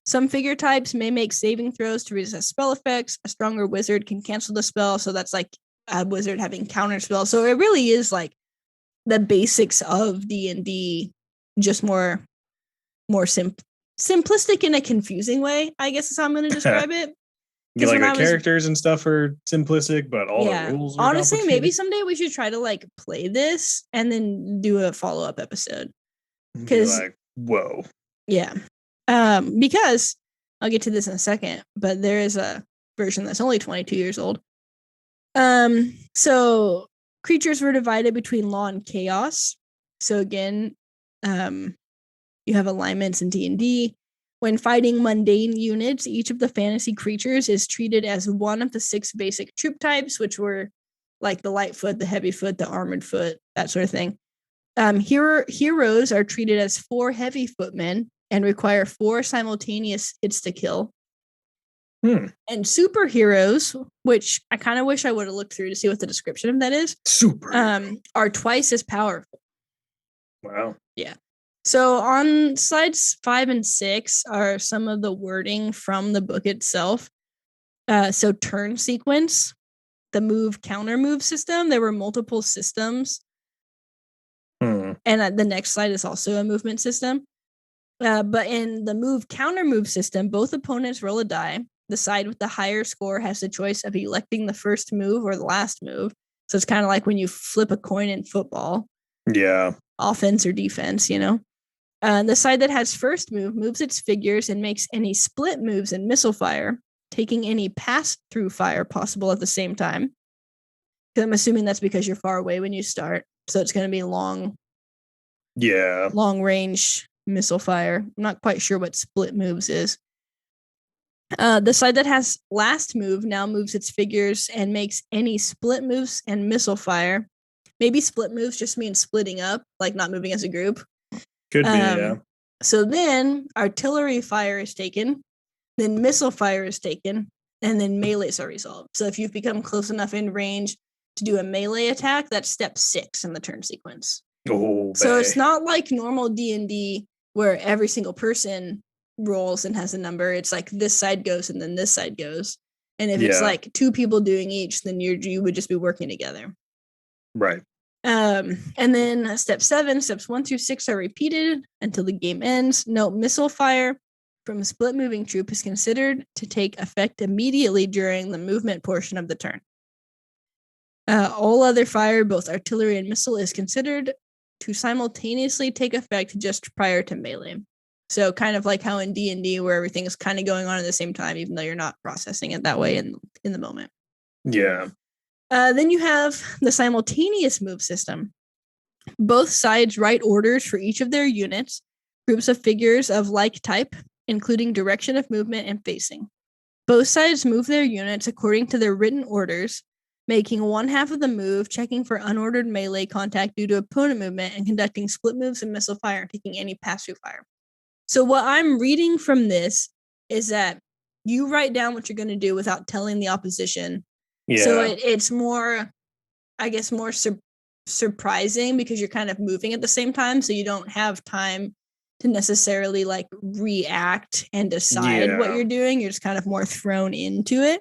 Some figure types may make saving throws to resist spell effects. A stronger wizard can cancel the spell, so that's like a wizard having counter spell. So it really is like the basics of D&D, just more simplistic in a confusing way, I guess is how I'm going to describe it. You like the characters and stuff are simplistic, but all the rules are honestly, maybe someday we should try to like play this and then do a follow-up episode. Because like, whoa. Yeah. Because I'll get to this in a second, but there is a version that's only 22 years old. So creatures were divided between law and chaos. So again, you have alignments in D&D. When fighting mundane units, each of the fantasy creatures is treated as one of the 6 basic troop types, which were like the light foot, the heavy foot, the armored foot, that sort of thing. Heroes are treated as 4 heavy footmen and require 4 simultaneous hits to kill. And superheroes, which I kind of wish I would have looked through to see what the description of that is, are twice as powerful. Wow. Yeah. So on slides 5 and 6 are some of the wording from the book itself. So turn sequence, the move counter move system. There were multiple systems. And the next slide is also a movement system. But in the move counter move system, both opponents roll a die. The side with the higher score has the choice of electing the first move or the last move. So it's kind of like when you flip a coin in football. Yeah. Offense or defense, you know. The side that has first move moves its figures and makes any split moves in missile fire, taking any pass-through fire possible at the same time. I'm assuming that's because you're far away when you start. So it's going to be long range missile fire. I'm not quite sure what split moves is. The side that has last move now moves its figures and makes any split moves and missile fire. Maybe split moves just means splitting up, like not moving as a group. Could be, yeah. So then artillery fire is taken, then missile fire is taken, and then melees are resolved. So if you've become close enough in range to do a melee attack, that's step 6 in the turn sequence. So it's not like normal D&D where every single person rolls and has a number. It's like this side goes and then this side goes. And if it's like 2 people doing each, then you would just be working together. Right. And then step 7, steps 1 through 6 are repeated until the game ends. Note, missile fire from a split moving troop is considered to take effect immediately during the movement portion of the turn. All other fire, both artillery and missile, is considered to simultaneously take effect just prior to melee. So kind of like how in D&D where everything is kind of going on at the same time, even though you're not processing it that way in the moment. Yeah. Then you have the simultaneous move system. Both sides write orders for each of their units, groups of figures of like type, including direction of movement and facing. Both sides move their units according to their written orders, making one half of the move, checking for unordered melee contact due to opponent movement, and conducting split moves and missile fire, and taking any pass-through fire. So what I'm reading from this is that you write down what you're going to do without telling the opposition. Yeah. So it's more, I guess, more surprising because you're kind of moving at the same time. So you don't have time to necessarily like react and decide what you're doing. You're just kind of more thrown into it.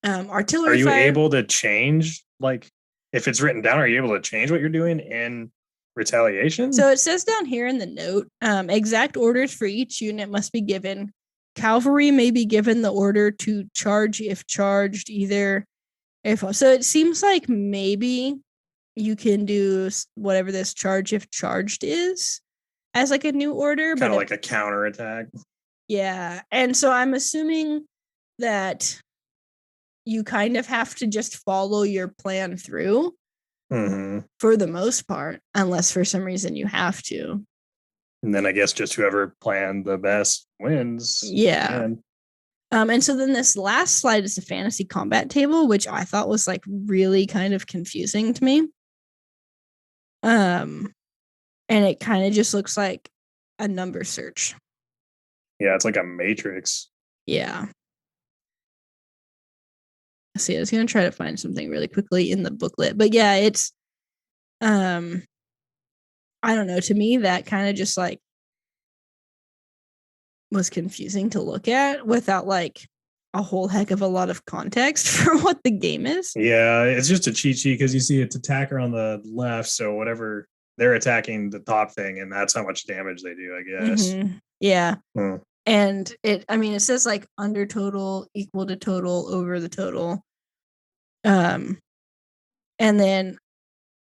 Artillery Are you fire, able to change, like, if it's written down, are you able to change what you're doing in retaliation? So it says down here in the note, exact orders for each unit must be given. Cavalry may be given the order to charge if charged, so it seems like maybe you can do whatever this charge if charged is as like a new order. Kind of like a counter attack. Yeah. And so I'm assuming that you kind of have to just follow your plan through for the most part, unless for some reason you have to. And then I guess just whoever planned the best wins. Yeah. And so then this last slide is the fantasy combat table, which I thought was like really kind of confusing to me. And it kind of just looks like a number search. Yeah, it's like a matrix. Yeah. Let's see, I was gonna try to find something really quickly in the booklet, but yeah, it's I don't know. To me, that kind of just like was confusing to look at without like a whole heck of a lot of context for what the game is. Yeah, it's just a cheat sheet because you see its attacker on the left, so whatever they're attacking the top thing, and that's how much damage they do, I guess. Mm-hmm. Yeah. And it says like under total, equal to total, over the total. And then,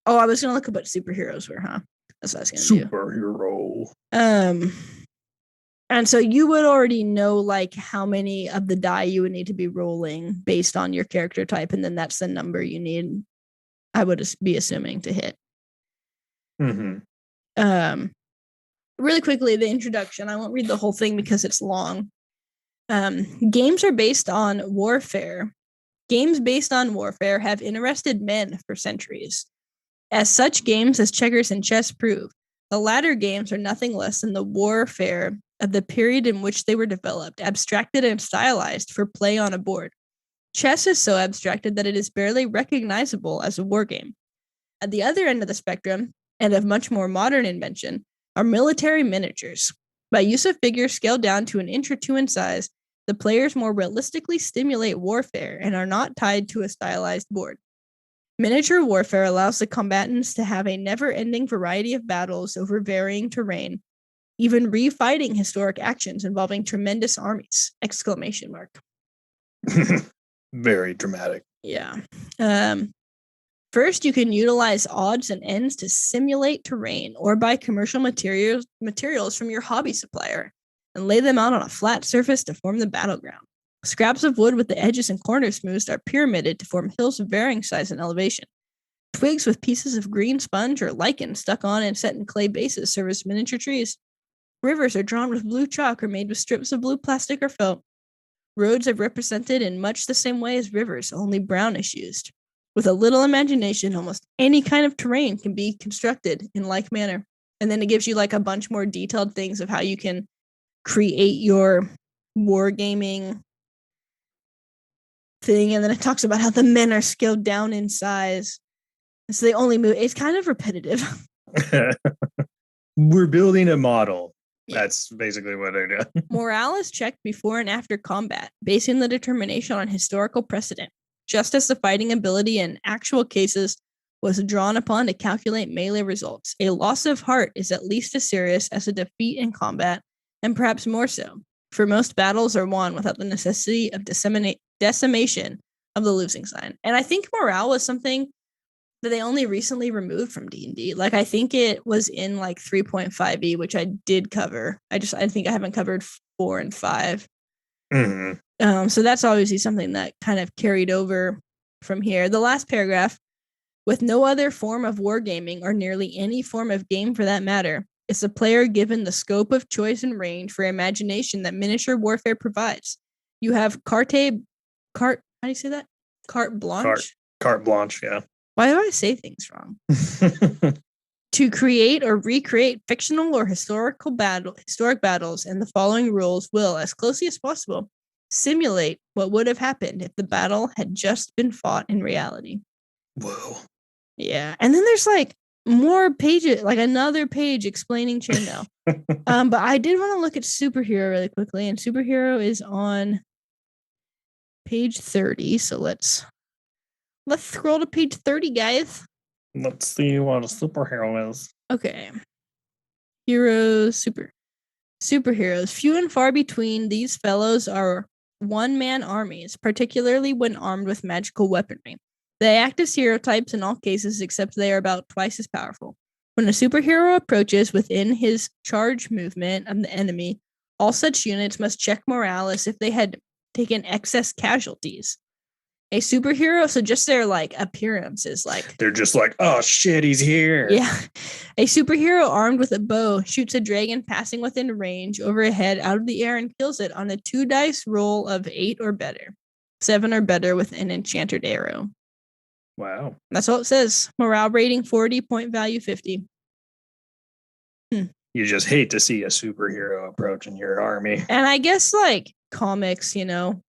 I was gonna look up what superheroes were, huh? That's what I was gonna do. Superhero. And so you would already know like how many of the die you would need to be rolling based on your character type, and then that's the number you need, I would be assuming, to hit. Mm-hmm. Really quickly, the introduction. I won't read the whole thing because it's long. Games are based on warfare. Games based on warfare have interested men for centuries. As such games as checkers and chess prove, the latter games are nothing less than the warfare of the period in which they were developed, abstracted and stylized for play on a board. Chess is so abstracted that it is barely recognizable as a war game. At the other end of the spectrum, and of much more modern invention, are military miniatures. By use of figures scaled down to an inch or two in size, the players more realistically stimulate warfare and are not tied to a stylized board. Miniature warfare allows the combatants to have a never-ending variety of battles over varying terrain, even refighting historic actions involving tremendous armies! ! Very dramatic. Yeah. First, you can utilize odds and ends to simulate terrain or buy commercial materials from your hobby supplier and lay them out on a flat surface to form the battleground. Scraps of wood with the edges and corners smoothed are pyramided to form hills of varying size and elevation. Twigs with pieces of green sponge or lichen stuck on and set in clay bases serve as miniature trees. Rivers are drawn with blue chalk or made with strips of blue plastic or felt. Roads are represented in much the same way as rivers, only brown is used. With a little imagination, almost any kind of terrain can be constructed in like manner. And then it gives you like a bunch more detailed things of how you can create your wargaming thing. And then it talks about how the men are scaled down in size. And so they only move. It's kind of repetitive. We're building a model. Yeah. That's basically what they're doing. Morale is checked before and after combat, basing the determination on historical precedent, just as the fighting ability in actual cases was drawn upon to calculate melee results. A loss of heart is at least as serious as a defeat in combat, and perhaps more so, for most battles are won without the necessity of decimation of the losing sign. And I think morale was something that they only recently removed from D&D. Like, I think it was in like 3.5e, which I did cover. I think I haven't covered 4 and 5. Mm-hmm. So that's obviously something that kind of carried over from here. The last paragraph, with no other form of wargaming or nearly any form of game for that matter, is the player given the scope of choice and range for imagination that miniature warfare provides. You have how do you say that? Carte blanche? Carte blanche, yeah. Why do I say things wrong? To create or recreate fictional or historic battles, and the following rules will, as closely as possible, simulate what would have happened if the battle had just been fought in reality. Whoa. Yeah. And then there's like more pages, like another page explaining chainmail. But I did want to look at superhero really quickly, and superhero is on page 30. So let's scroll to page 30, guys. Let's see what a superhero is. Okay. Heroes, superheroes. Few and far between, these fellows are one-man armies, particularly when armed with magical weaponry. They act as hero types in all cases, except they are about twice as powerful. When a superhero approaches within his charge movement of the enemy, all such units must check morale as if they had taken excess casualties. A superhero, so just their like appearance is like, they're just like, oh shit, he's here. Yeah. A superhero armed with a bow shoots a dragon passing within range overhead out of the air and kills it on a 2 dice roll of 8 or better. 7 or better with an enchanted arrow. Wow. That's all it says. Morale rating 40, point value 50. You just hate to see a superhero approaching your army. And I guess like comics,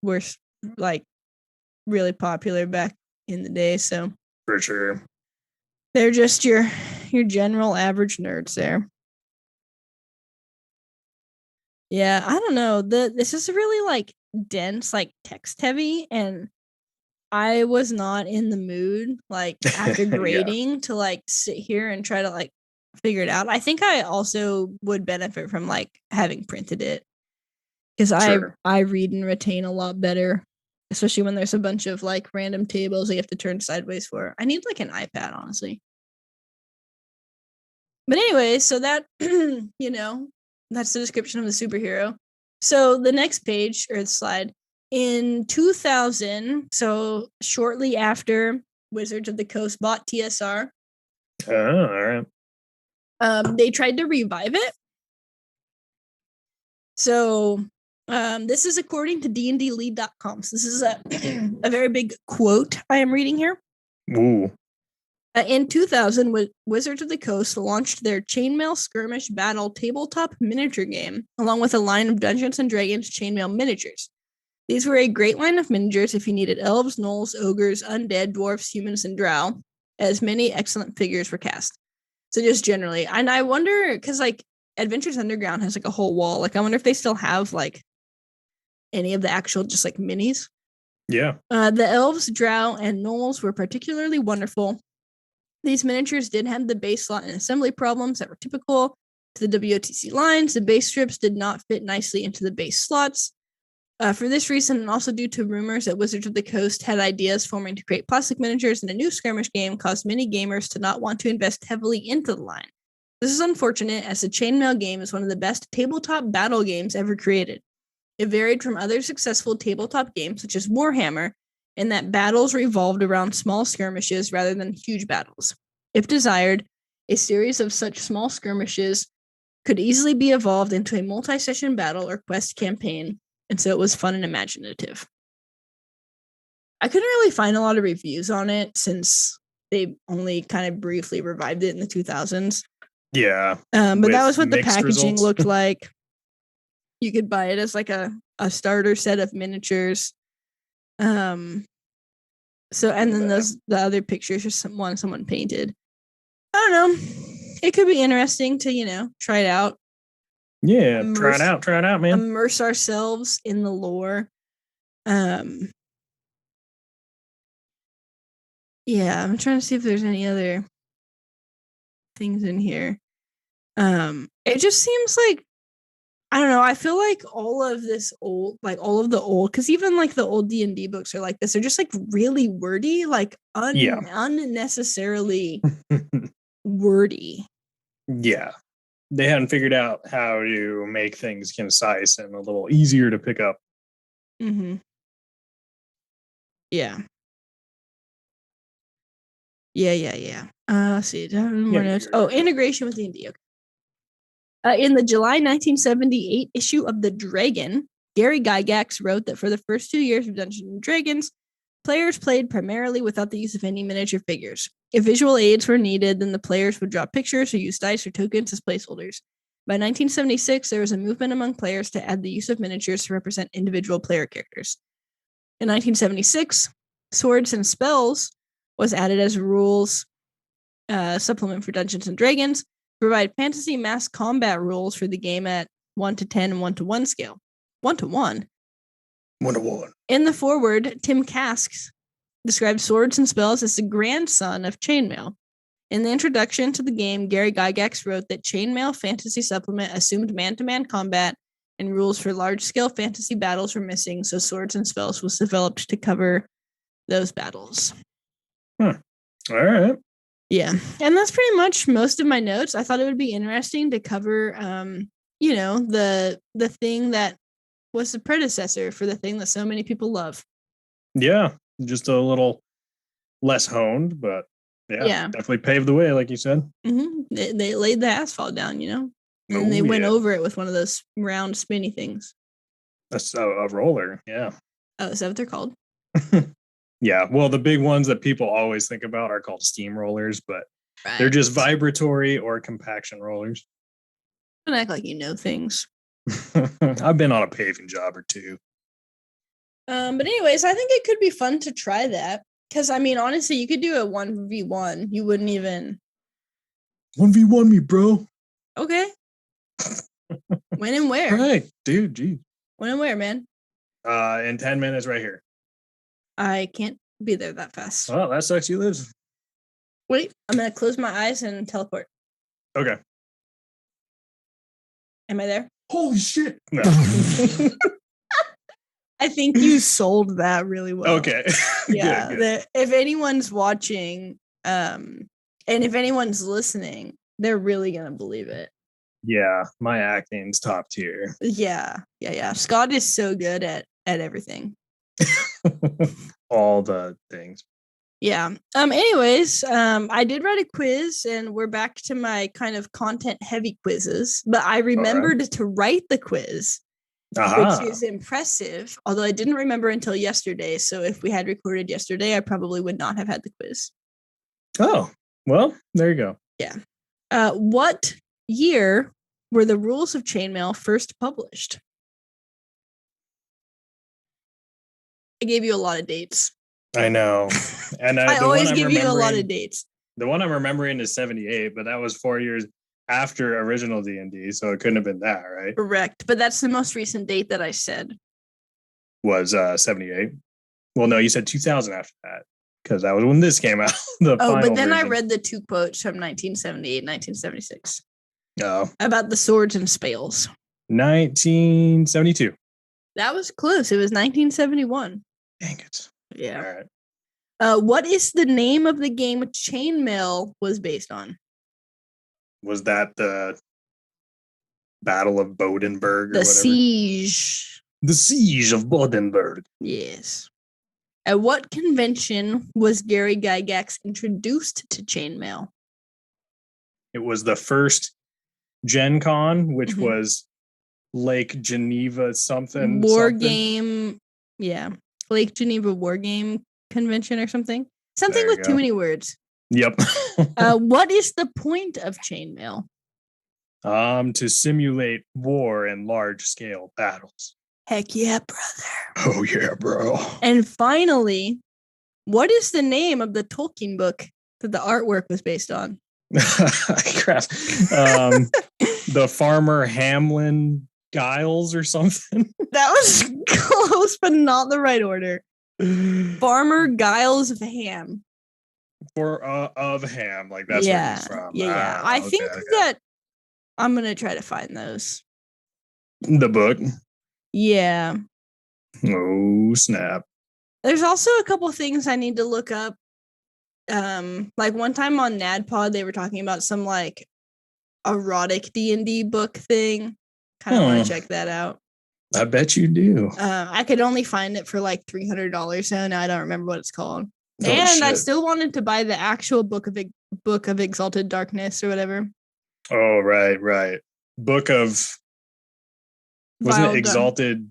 were like really popular back in the day. So For sure. they're just your general average nerds there. Yeah, I don't know. This is really like dense, like text heavy, and I was not in the mood like after grading to like sit here and try to like figure it out. I think I also would benefit from like having printed it because I read and retain a lot better, especially when there's a bunch of like random tables you have to turn sideways for. I need like an iPad, honestly. But anyway, so that that's the description of the superhero. So the next page or the slide in 2000, so shortly after Wizards of the Coast bought TSR. Oh, all right. They tried to revive it. So this is according to dndlead.com. So this is a very big quote I am reading here. Ooh. In 2000, Wizards of the Coast launched their Chainmail Skirmish Battle tabletop miniature game, along with a line of Dungeons & Dragons Chainmail Miniatures. These were a great line of miniatures if you needed elves, gnolls, ogres, undead, dwarfs, humans, and drow, as many excellent figures were cast. So just generally, and I wonder, because like Adventures Underground has like a whole wall, like I wonder if they still have like any of the actual just like minis. Yeah. The elves, drow, and gnolls were particularly wonderful. These miniatures did have the base slot and assembly problems that were typical to the WOTC lines. The base strips did not fit nicely into the base slots. For this reason, and also due to rumors that Wizards of the Coast had ideas forming to create plastic miniatures in a new skirmish game, caused many gamers to not want to invest heavily into the line. This is unfortunate, as the Chainmail game is one of the best tabletop battle games ever created. It varied from other successful tabletop games, such as Warhammer, in that battles revolved around small skirmishes rather than huge battles. If desired, a series of such small skirmishes could easily be evolved into a multi-session battle or quest campaign, and so it was fun and imaginative. I couldn't really find a lot of reviews on it since they only kind of briefly revived it in the 2000s. Yeah. But that was what the packaging looked like. You could buy it as like a starter set of miniatures. So, and then the other pictures are someone painted. I don't know. It could be interesting to, try it out. Yeah, try it out, man. Immerse ourselves in the lore. Yeah, I'm trying to see if there's any other things in here. It just seems like, I don't know, I feel like all of the old, because even like the old D&D books are like this. They're just like really wordy, like unnecessarily wordy. Yeah. They hadn't figured out how to make things concise and a little easier to pick up. Mm-hmm. Yeah. Yeah. Let's see. More notes. Oh, integration with D&D. Okay. In the July 1978 issue of The Dragon, Gary Gygax wrote that for the first 2 years of Dungeons and Dragons, players played primarily without the use of any miniature figures. If visual aids were needed, then the players would draw pictures or use dice or tokens as placeholders. By 1976, there was a movement among players to add the use of miniatures to represent individual player characters. In 1976, Swords and Spells was added as a rules supplement for Dungeons and Dragons, to provide fantasy mass combat rules for the game at 1 to 10 and 1 to 1 scale. 1 to 1? 1 to 1. In the foreword, Tim Casks described Swords and Spells as the grandson of Chainmail. In the introduction to the game, Gary Gygax wrote that Chainmail Fantasy Supplement assumed man-to-man combat and rules for large-scale fantasy battles were missing, so Swords and Spells was developed to cover those battles. All right. Yeah, and that's pretty much most of my notes. I thought it would be interesting to cover, the thing that was the predecessor for the thing that so many people love. Yeah, just a little less honed, but yeah. Definitely paved the way, like you said. Mm-hmm. They laid the asphalt down, and they went over it with one of those round spinny things. That's a roller, yeah. Oh, is that what they're called? Yeah, well, the big ones that people always think about are called steamrollers, but Right. they're just vibratory or compaction rollers. Don't act like you know things. I've been on a paving job or two. But anyways, I think it could be fun to try that. Because, I mean, honestly, you could do a 1v1. You wouldn't even... 1v1 me, bro. Okay. When and where? All right, dude, geez. When and where, man? In 10 minutes right here. I can't be there that fast. Oh, that sucks. You live. Wait, I'm going to close my eyes and teleport. Okay. Am I there? Holy shit. No. I think you sold that really well. Okay. Yeah. Good. If anyone's watching, and if anyone's listening, they're really going to believe it. Yeah, my acting's top tier. Yeah. Scott is so good at everything. All the things. Yeah. Anyways, I did write a quiz, and we're back to my kind of content heavy quizzes, but I remembered to write the quiz, which is impressive, although I didn't remember until yesterday. So if we had recorded yesterday, I probably would not have had the quiz. Oh, well, there you go. Yeah. What year were the rules of chainmail first published? I gave you a lot of dates. I know. And I always give you a lot of dates. The one I'm remembering is 78, but that was 4 years after original D&D, so it couldn't have been that, right? Correct. But that's the most recent date that I said. Was 78. Well, no, you said 2000 after that, because that was when this came out. But then I version. read the two quotes from 1978, 1976. Oh. About the swords and spales. 1972. That was close. It was 1971. Dang it. Yeah. All right. What is the name of the game Chainmail was based on? Was that the Battle of Bodenburg or the whatever? Siege. The Siege of Bodenburg. Yes. At what convention was Gary Gygax introduced to chainmail? It was the first Gen Con, which was Lake Geneva something. Game. Yeah. Lake Geneva War Game Convention or something. Something with too many words. Yep. What is the point of chainmail? To simulate war and large scale battles. Heck yeah, brother. Oh yeah, bro. And finally, what is the name of the Tolkien book that the artwork was based on? Crap. The Farmer Hamlin Giles or something. That was close, but not the right order. Farmer Giles of Ham. Of Ham, like that's where he's from. Yeah. I think that I'm gonna try to find those. The book. Yeah. Oh snap! There's also a couple things I need to look up. Like one time on NADPOD, they were talking about some like erotic D&D book thing. Kind of want to check that out. I bet you do. I could only find it for like $300, so now I don't remember what it's called. Oh, and shit. I still wanted to buy the actual book of Exalted Darkness or whatever. Oh right. Book of wasn't it Exalted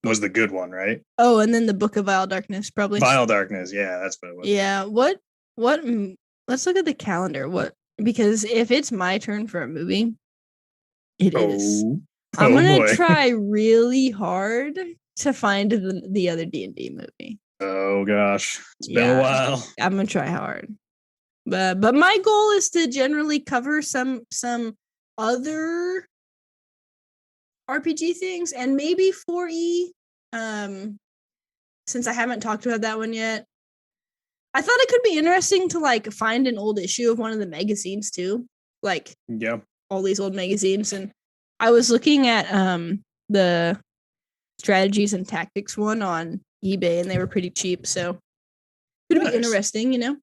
was the good one, right? Oh, and then the Book of Vile Darkness, probably. Vile Darkness, yeah, that's what it was. Yeah. What? Let's look at the calendar. Because if it's my turn for a movie, it is. I'm gonna try really hard to find the other D&D movie. Oh gosh, it's been a while. I'm gonna try hard, but my goal is to generally cover some other RPG things and maybe 4E. Since I haven't talked about that one yet, I thought it could be interesting to like find an old issue of one of the magazines too, like all these old magazines. And I was looking at the strategies and tactics one on eBay, and they were pretty cheap, so could be interesting, you know.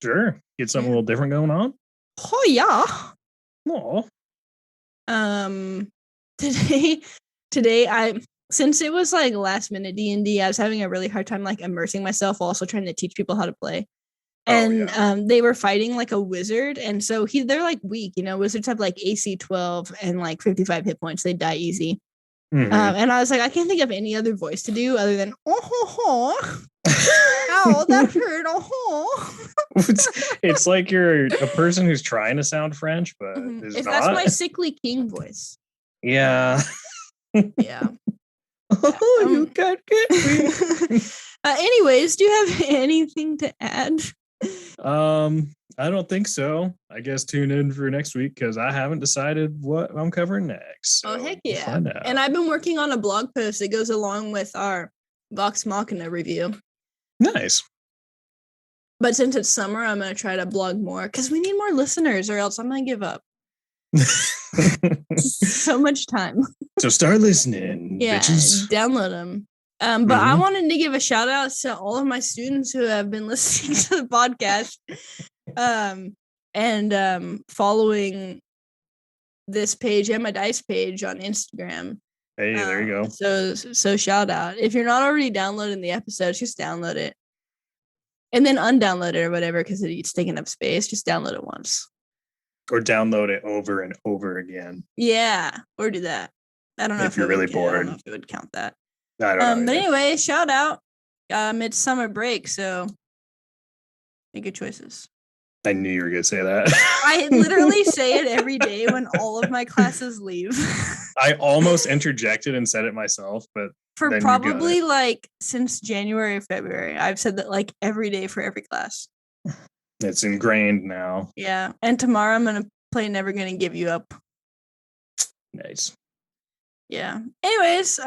Sure, get something a little different going on. Oh yeah. Oh. Today since it was like last minute D&D, I was having a really hard time like immersing myself while also trying to teach people how to play. And they were fighting like a wizard, and so they're like weak, you know. Wizards have like AC 12 and like 55 hit points. They die easy. And I was like, I can't think of any other voice to do other than Ow, that hurt. Oh. It's like you're a person who's trying to sound French, but is If not. that's my sickly king voice. Yeah. Yeah. Oh, you can't get me. Anyways, do you have anything to add? I don't think so. I guess tune in for next week because I haven't decided what I'm covering next. So Heck yeah. we'll find out. And I've been working on a blog post that goes along with our Vox Machina review. Nice. But since it's summer, I'm going to try to blog more because we need more listeners or else I'm going to give up. So much time. So start listening, yeah, bitches. Download them. But I wanted to give a shout out to all of my students who have been listening to the podcast and following this page and my dice page on Instagram. Hey, there you go. So shout out. If you're not already downloading the episodes, just download it. And then undownload it or whatever because it's taking up space. Just download it once. Or download it over and over again. Yeah, or do that. I don't know if you're really bored. I don't know if it would count that. I don't know. But anyway, shout out. It's summer break, so make good choices. I knew you were going to say that. I literally say it every day when all of my classes leave. I almost interjected and said it myself, but for probably like since January or February, I've said that like every day for every class. It's ingrained now. Yeah, and tomorrow I'm gonna play Never Gonna Give You Up. Nice. Yeah. Anyways, do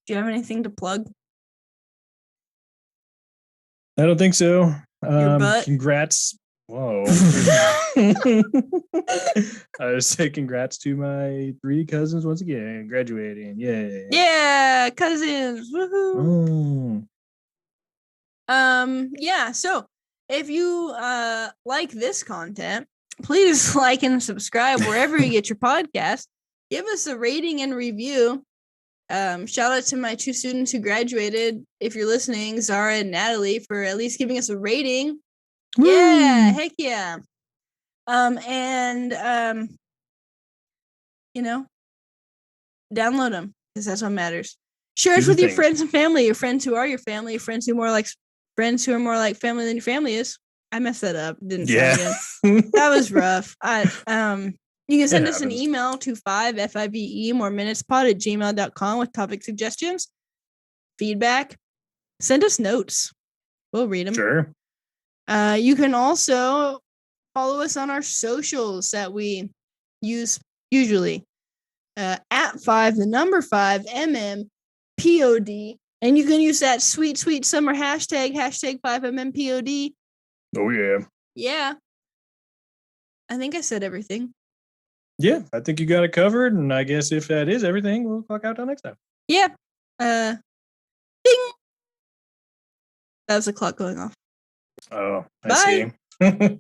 you have anything to plug? I don't think so. Your butt? Congrats. Whoa. I would say congrats to my 3 cousins once again graduating. Yay. Yeah, cousins. Woohoo. Oh. Yeah, so if you like this content, please like and subscribe wherever you get your podcast. Give us a rating and review. Shout out to my 2 students who graduated. If you're listening, Zara and Natalie, for at least giving us a rating. Woo! Yeah, heck yeah. Download them because that's what matters. Share it with your friends and family. Your friends who are your family. Your friends who are more like friends who are more like family than your family is. I messed that up. Didn't sound good. That was rough. You can send us an email to 5FIVE moreminutespod@gmail.com with topic suggestions, feedback. Send us notes. We'll read them. Sure. You can also follow us on our socials that we use usually. At 5, the number 5, MMPOD. And you can use that sweet, sweet summer hashtag 5MMPOD. Oh, yeah. Yeah. I think I said everything. Yeah, I think you got it covered. And I guess if that is everything, we'll clock out till next time. Yeah. Ding. That was the clock going off. Oh, I see. Bye.